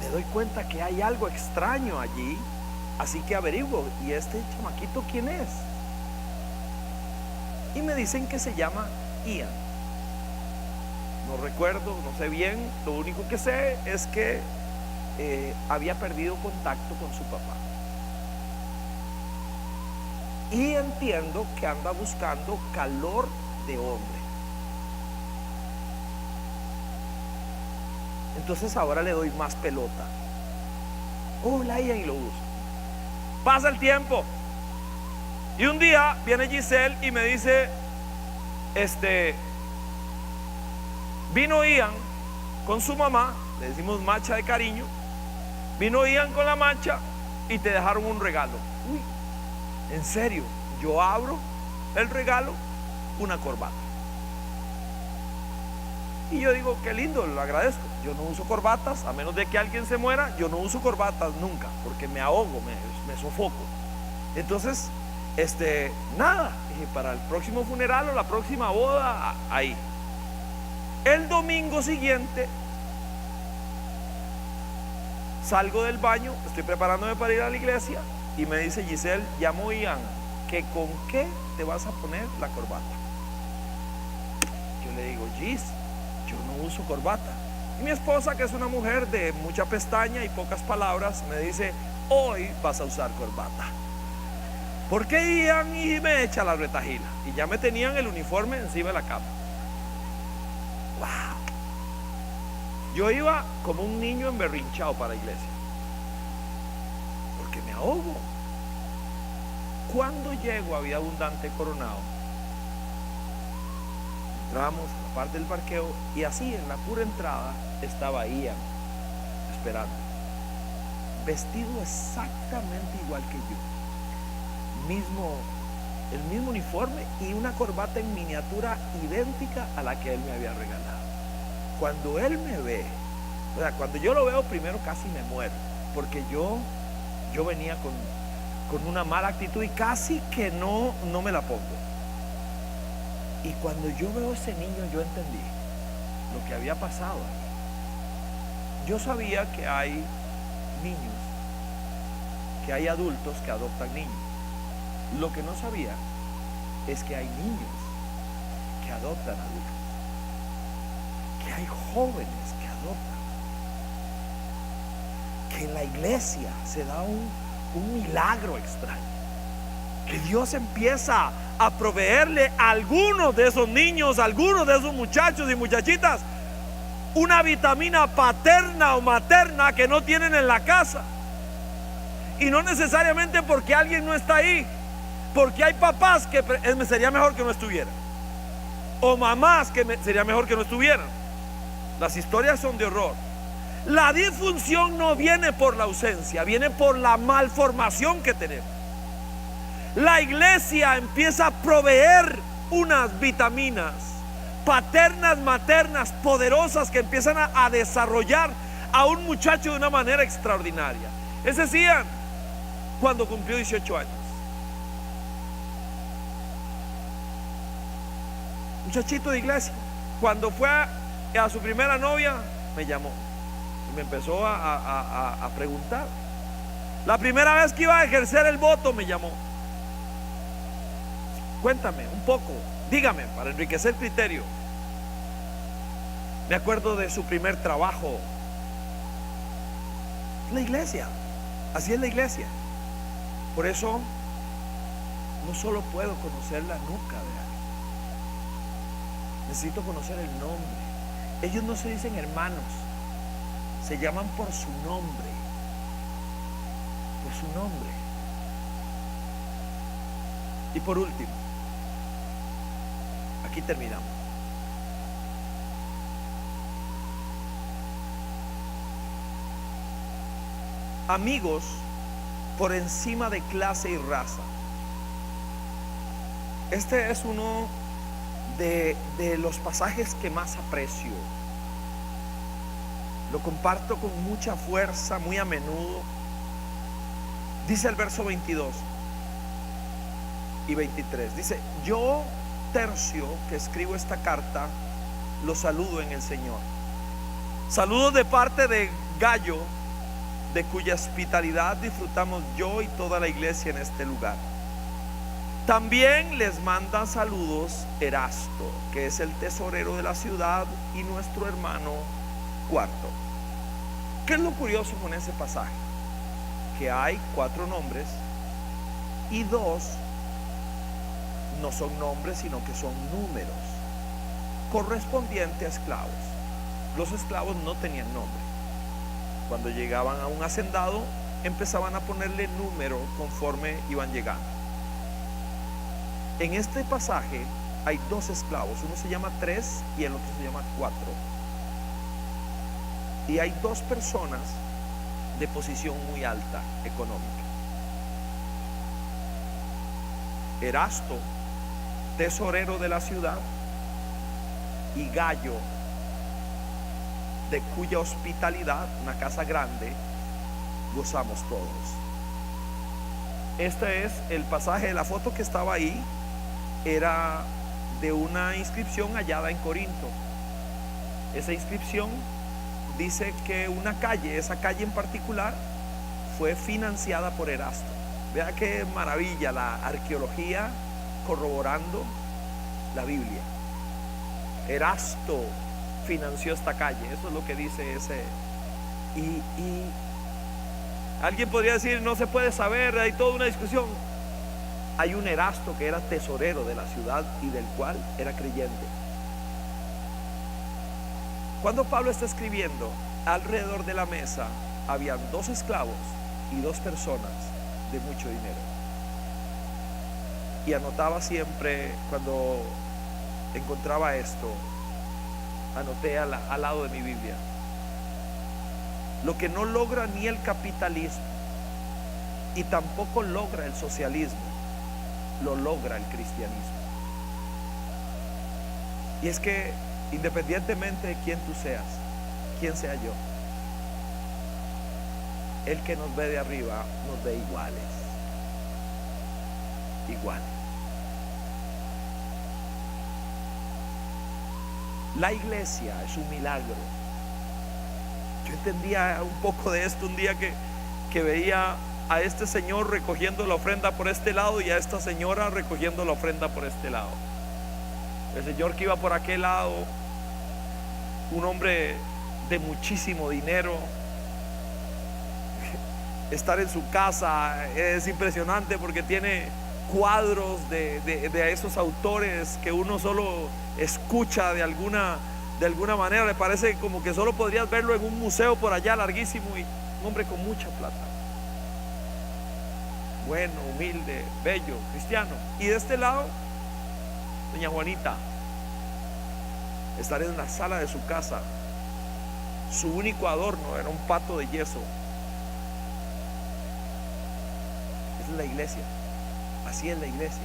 me doy cuenta que hay algo extraño allí, así que averiguo: ¿y este chamaquito quién es? Y me dicen que se llama Ian. No recuerdo, no sé bien, lo único que sé es que había perdido contacto con su papá. Y entiendo que anda buscando calor de hombre. Entonces ahora le doy más pelota. Hola, Ian, y lo uso. Pasa el tiempo, y un día viene Giselle y me dice: vino Ian con su mamá, le decimos Macha de cariño. Vino Ian con la Macha y te dejaron un regalo. Uy, en serio, yo abro el regalo, una corbata. Y yo digo, qué lindo, lo agradezco. Yo no uso corbatas, a menos de que alguien se muera, yo no uso corbatas nunca, porque me ahogo, me sofoco. Entonces, nada, dije, para el próximo funeral o la próxima boda, ahí. El domingo siguiente, salgo del baño, estoy preparándome para ir a la iglesia, y me dice Giselle, llamó Ian, que con qué te vas a poner la corbata. Yo le digo, Gis, yo no uso corbata. Y mi esposa, que es una mujer de mucha pestaña y pocas palabras, me dice, hoy vas a usar corbata. Porque Ian y me echa la retajila. Y ya me tenían el uniforme encima de la cama. Wow. Yo iba como un niño emberrinchado para la iglesia, porque me ahogo. Cuando llego a Vida Abundante Coronado, entramos a la parte del parqueo y así en la pura entrada estaba Ian esperando, vestido exactamente igual que yo, el mismo uniforme y una corbata en miniatura idéntica a la que él me había regalado. Cuando él me ve, o sea, cuando yo lo veo primero casi me muero, porque yo venía con una mala actitud y casi que no me la pongo. Y cuando yo veo a ese niño, yo entendí lo que había pasado ahí. Yo sabía que hay niños, que hay adultos que adoptan niños. Lo que no sabía es que hay niños que adoptan adultos, que hay jóvenes que adoptan, que en la iglesia se da un milagro extraño, que Dios empieza a proveerle a algunos de esos niños, a algunos de esos muchachos y muchachitas, una vitamina paterna o materna que no tienen en la casa. Y no necesariamente porque alguien no está ahí, porque hay papás que sería mejor que no estuvieran, o mamás que sería mejor que no estuvieran. Las historias son de horror. La disfunción no viene por la ausencia, viene por la malformación que tenemos. La iglesia empieza a proveer unas vitaminas paternas, maternas, poderosas, que empiezan a desarrollar a un muchacho de una manera extraordinaria. Ese es Ian, cuando cumplió 18 años. Muchachito de iglesia. Cuando fue a su primera novia, me llamó y me empezó a preguntar. La primera vez que iba a ejercer el voto, me llamó. Cuéntame un poco, dígame, para enriquecer el criterio. Me acuerdo de su primer trabajo. La iglesia, así es la iglesia. Por eso no solo puedo conocer la nuca de alguien, necesito conocer el nombre. Ellos no se dicen hermanos, se llaman por su nombre. Por su nombre. Y por último, aquí terminamos. Amigos por encima de clase y raza. Este es uno de los pasajes que más aprecio. Lo comparto con mucha fuerza, muy a menudo. Dice el verso 22 y 23. Dice: yo, Tercio, que escribo esta carta, los saludo en el Señor. Saludos de parte de Gallo, de cuya hospitalidad disfrutamos yo y toda la iglesia en este lugar. También les manda saludos Erasto, que es el tesorero de la ciudad, y nuestro hermano Cuarto. ¿Qué es lo curioso con ese pasaje? Que hay 4 nombres y 2 no son nombres, sino que son números correspondientes a esclavos. Los esclavos no tenían nombre. Cuando llegaban a un hacendado, empezaban a ponerle número conforme iban llegando. En este pasaje hay dos esclavos, uno se llama 3 y el otro se llama 4. Y hay dos personas de posición muy alta económica. Erasto, tesorero de la ciudad, y Gayo, de cuya hospitalidad, una casa grande, gozamos todos. Este es el pasaje. La foto que estaba ahí era de una inscripción hallada en Corinto. Esa inscripción dice que una calle, esa calle en particular, fue financiada por Erasto. Vea qué maravilla la arqueología corroborando la Biblia. Erasto financió esta calle, eso es lo que dice ese. Y alguien podría decir, no se puede saber, hay toda una discusión. Hay un Erasto que era tesorero de la ciudad y del cual era creyente. Cuando Pablo está escribiendo, alrededor de la mesa habían dos esclavos y dos personas de mucho dinero. Y anotaba siempre, cuando encontraba esto, anoté al lado de mi Biblia: lo que no logra ni el capitalismo y tampoco logra el socialismo, lo logra el cristianismo. Y es que independientemente de quién tú seas, quién sea yo, el que nos ve de arriba nos ve iguales. Iguales. La iglesia es un milagro. Yo entendía un poco de esto un día que veía a este señor recogiendo la ofrenda por este lado y a esta señora recogiendo la ofrenda por este lado. El señor que iba por aquel lado, un hombre de muchísimo dinero. Estar en su casa es impresionante porque tiene cuadros de esos autores que uno solo escucha de alguna manera. Le parece como que solo podrías verlo en un museo por allá larguísimo. Y un hombre con mucha plata, bueno, humilde, bello, cristiano. Y de este lado, doña Juanita, estar en la sala de su casa, su único adorno era un pato de yeso. Esa es la iglesia. Así es la iglesia.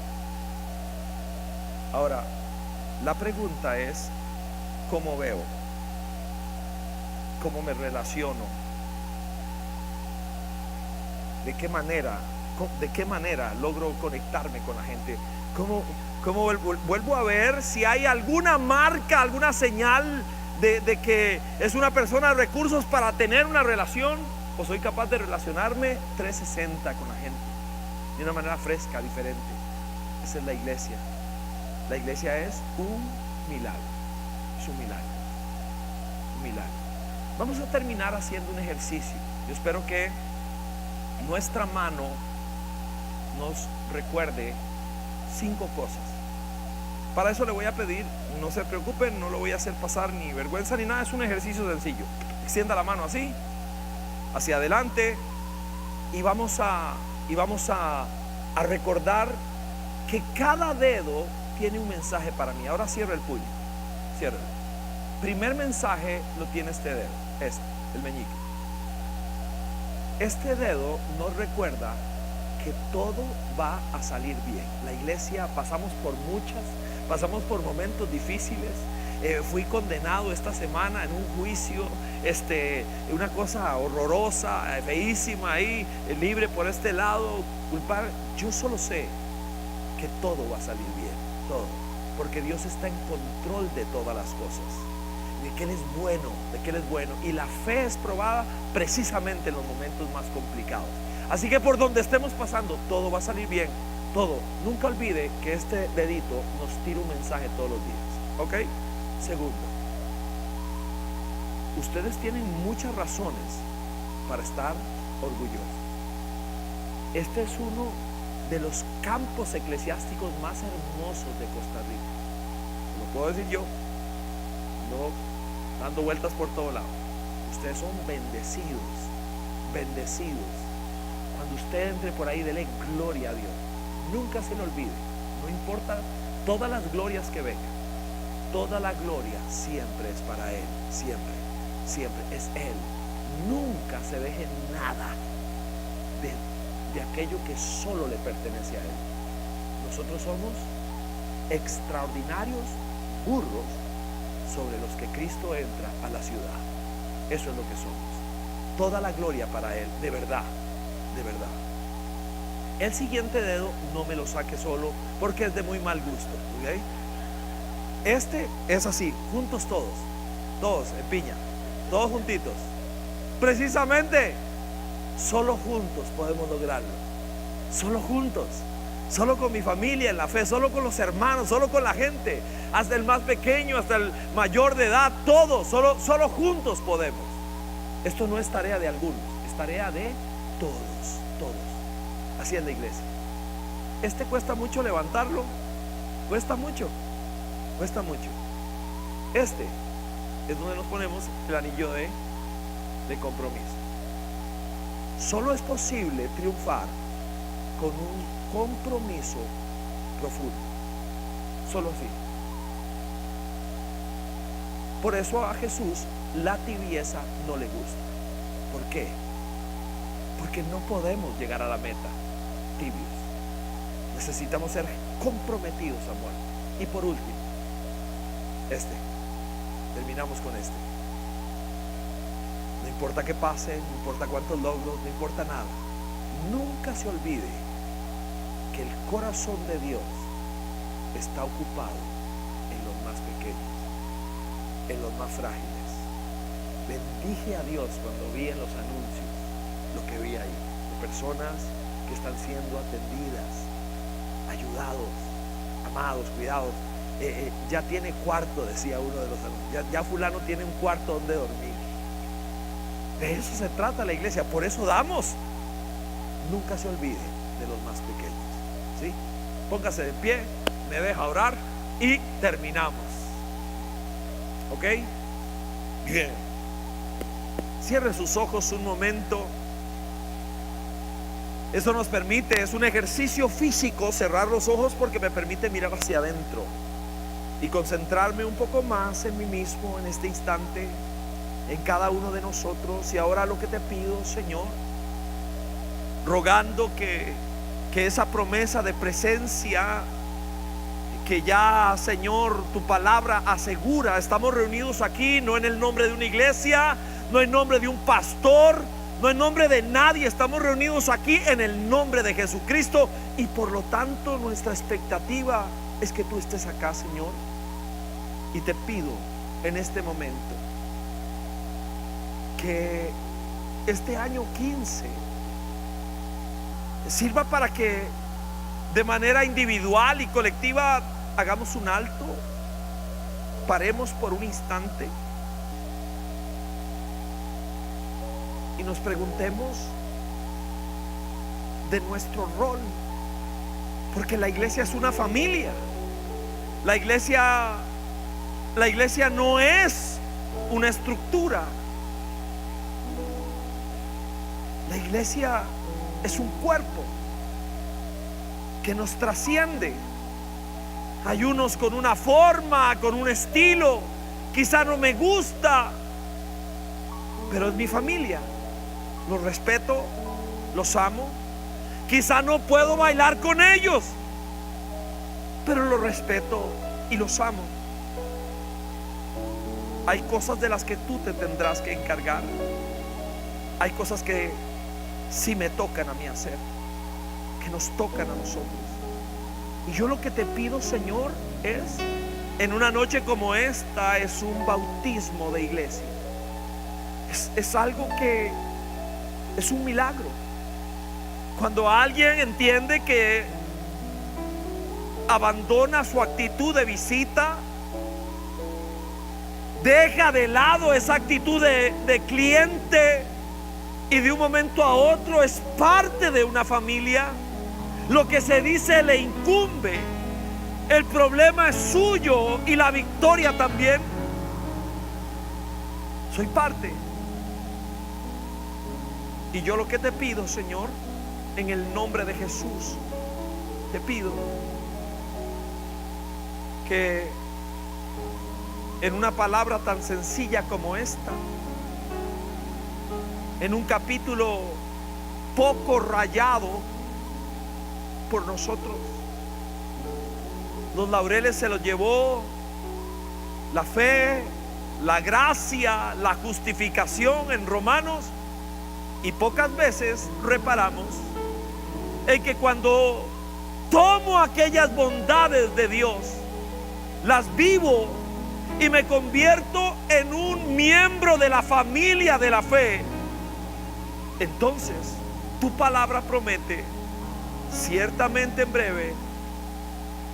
Ahora, la pregunta es: ¿cómo veo? ¿Cómo me relaciono? ¿De qué manera logro conectarme con la gente? ¿Cómo vuelvo a ver si hay alguna marca, alguna señal de que es una persona de recursos para tener una relación? ¿O soy capaz de relacionarme 360 con la gente de una manera fresca, diferente? Esa es la iglesia. La iglesia es un milagro. Es un milagro. Un milagro. Vamos a terminar haciendo un ejercicio. Yo espero que nuestra mano nos recuerde 5 cosas. Para eso le voy a pedir, no se preocupen, no lo voy a hacer pasar ni vergüenza ni nada. Es un ejercicio sencillo. Extienda la mano así, hacia adelante, y vamos a recordar que cada dedo tiene un mensaje para mí. Ahora cierra el puño, cierra. Primer mensaje lo tiene este dedo, el meñique. Este dedo nos recuerda que todo va a salir bien. La iglesia pasamos por momentos difíciles. Fui condenado esta semana en un juicio, una cosa horrorosa, feísima ahí, libre por este lado, culpable. Yo solo sé que todo va a salir bien, todo, porque Dios está en control de todas las cosas, de que Él es bueno, y la fe es probada precisamente en los momentos más complicados. Así que por donde estemos pasando, todo va a salir bien, todo. Nunca olvide que este dedito nos tira un mensaje todos los días, ¿ok? Segundo, ustedes tienen muchas razones para estar orgullosos. Este es uno de los campos eclesiásticos más hermosos de Costa Rica. Lo puedo decir yo, no dando vueltas por todo lado. Ustedes son bendecidos. Cuando usted entre por ahí, dele gloria a Dios. Nunca se le olvide, no importa todas las glorias que vengan, toda la gloria siempre es para Él, siempre, siempre es Él. Nunca se deje nada de aquello que solo le pertenece a Él. Nosotros somos extraordinarios burros sobre los que Cristo entra a la ciudad. Eso es lo que somos. Toda la gloria para Él, de verdad, de verdad. El siguiente dedo no me lo saque solo porque es de muy mal gusto, ¿ok? Este es así, juntos todos en piña, todos juntitos. Precisamente, solo juntos podemos lograrlo. Solo juntos, solo con mi familia en la fe, solo con los hermanos, solo con la gente, hasta el más pequeño, hasta el mayor de edad, todos, solo juntos podemos. Esto no es tarea de algunos, es tarea de todos. Así es la iglesia. Este cuesta mucho levantarlo, cuesta mucho. Este es donde nos ponemos el anillo de compromiso. Solo es posible triunfar con un compromiso profundo. Solo así. Por eso a Jesús la tibieza no le gusta. ¿Por qué? Porque no podemos llegar a la meta tibios. Necesitamos ser comprometidos a muerte. Y por último, terminamos con este. No importa qué pase, no importa cuántos logros, no importa nada. Nunca se olvide que el corazón de Dios está ocupado en los más pequeños, en los más frágiles. Bendije a Dios cuando vi en los anuncios lo que vi ahí, de personas que están siendo atendidas, ayudados, amados, cuidados. Ya tiene cuarto, decía uno de los anuncios. Ya fulano tiene un cuarto donde dormir. De eso se trata la iglesia, por eso damos. Nunca se olvide de los más pequeños, ¿sí? Póngase de pie, me deja orar y terminamos. ¿Ok? Bien. Cierre sus ojos un momento. Eso nos permite, es un ejercicio físico cerrar los ojos porque me permite mirar hacia adentro y concentrarme un poco más en mí mismo en este instante, en cada uno de nosotros. Y ahora lo que te pido, Señor, rogando que esa promesa de presencia que ya, Señor, tu palabra asegura, estamos reunidos aquí no en el nombre de una iglesia, no en nombre de un pastor, no en nombre de nadie, estamos reunidos aquí en el nombre de Jesucristo. Y por lo tanto nuestra expectativa es que tú estés acá, Señor. Y te pido en este momento que este año 15 sirva para que de manera individual y colectiva hagamos un alto, paremos por un instante y nos preguntemos de nuestro rol, porque la iglesia es una familia. La iglesia no es una estructura. La iglesia es un cuerpo que nos trasciende. Hay unos con una forma, con un estilo, quizá no me gusta, pero es mi familia. Los respeto, los amo. Quizá no puedo bailar con ellos, pero los respeto y los amo. Hay cosas de las que tú te tendrás que encargar. Hay cosas que sí me tocan a mí hacer, que nos tocan a nosotros. Y yo lo que te pido, Señor, es, en una noche como esta, es un bautismo de iglesia. Es algo que es un milagro. Cuando alguien entiende que abandona su actitud de visita, deja de lado esa actitud de cliente y de un momento a otro es parte de una familia, lo que se dice le incumbe. El problema es suyo y la victoria también. Soy parte. Y yo lo que te pido, Señor, en el nombre de Jesús, te pido que en una palabra tan sencilla como esta, en un capítulo poco rayado por nosotros, los laureles se los llevó la fe, la gracia, la justificación en Romanos, y pocas veces reparamos en que cuando tomo aquellas bondades de Dios, las vivo y me convierto en un miembro de la familia de la fe, entonces tu palabra promete: ciertamente en breve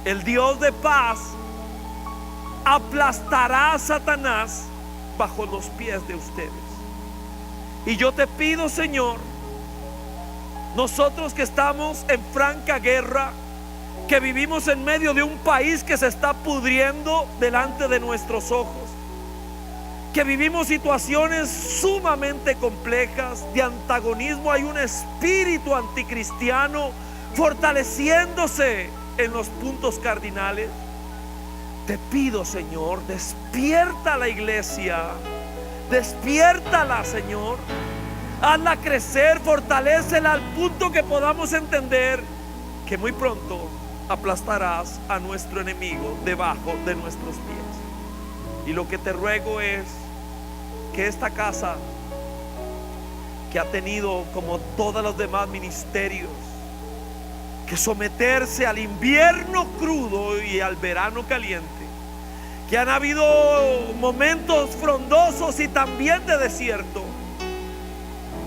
el Dios de paz aplastará a Satanás bajo los pies de ustedes. Y yo te pido, Señor, nosotros que estamos en franca guerra, que vivimos en medio de un país que se está pudriendo delante de nuestros ojos, que vivimos situaciones sumamente complejas de antagonismo, hay un espíritu anticristiano fortaleciéndose en los puntos cardinales. Te pido, Señor, despierta a la iglesia, despiértala, Señor, hazla crecer, fortalécela al punto que podamos entender que muy pronto aplastarás a nuestro enemigo debajo de nuestros pies. Y lo que te ruego es que esta casa, que ha tenido, como todos los demás ministerios, que someterse al invierno crudo y al verano caliente, que han habido momentos frondosos y también de desierto,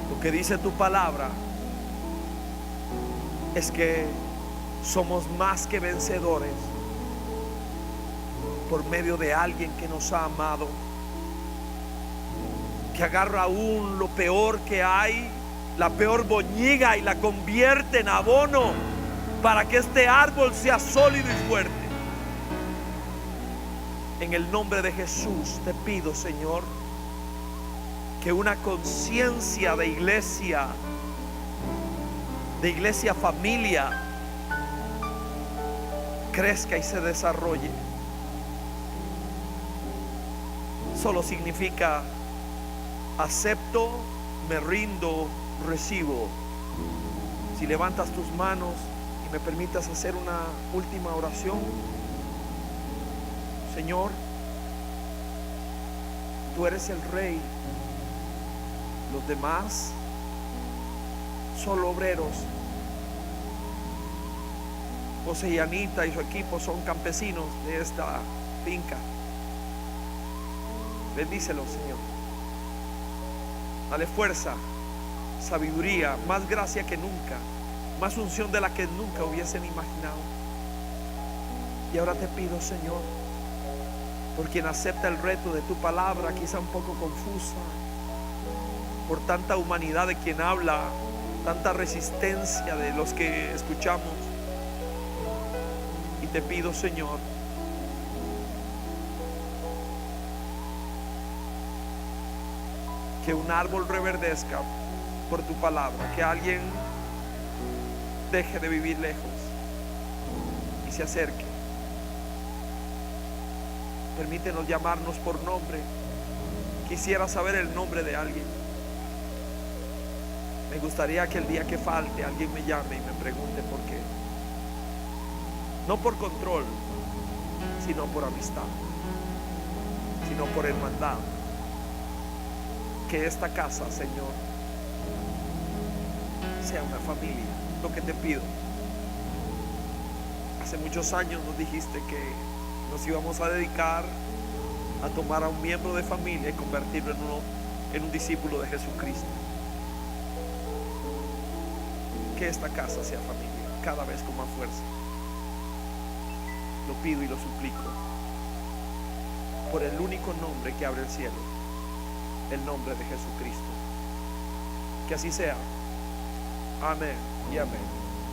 lo que dice tu palabra es que somos más que vencedores por medio de alguien que nos ha amado, que agarra aún lo peor que hay, la peor boñiga, y la convierte en abono para que este árbol sea sólido y fuerte. En el nombre de Jesús te pido, Señor, que una conciencia de iglesia familia, crezca y se desarrolle. Solo significa: acepto, me rindo, recibo. Si levantas tus manos y me permitas hacer una última oración. Señor, tú eres el Rey, los demás solo obreros. José y Anita y su equipo son campesinos de esta finca. Bendícelos, Señor. Dale fuerza, sabiduría, más gracia que nunca, más unción de la que nunca hubiesen imaginado. Y ahora te pido, Señor, por quien acepta el reto de tu palabra, quizá un poco confusa, por tanta humanidad de quien habla, tanta resistencia de los que escuchamos. Y te pido, Señor, que un árbol reverdezca por tu palabra, que alguien deje de vivir lejos y se acerque. Permítenos llamarnos por nombre. Quisiera saber el nombre de alguien. Me gustaría que el día que falte alguien me llame y me pregunte por qué. No por control, sino por amistad, sino por hermandad. Que esta casa, Señor, sea una familia. Lo que te pido. Hace muchos años nos dijiste que nos íbamos a dedicar a tomar a un miembro de familia y convertirlo en un discípulo de Jesucristo. Que esta casa sea familia, cada vez con más fuerza. Lo pido y lo suplico por el único nombre que abre el cielo, el nombre de Jesucristo. Que así sea. Amén y amén.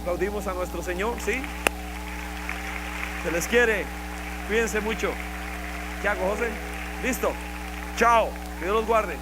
Aplaudimos a nuestro Señor, ¿sí? Se les quiere. Cuídense mucho. ¿Qué hago, José? Listo. Chao. Que Dios los guarde.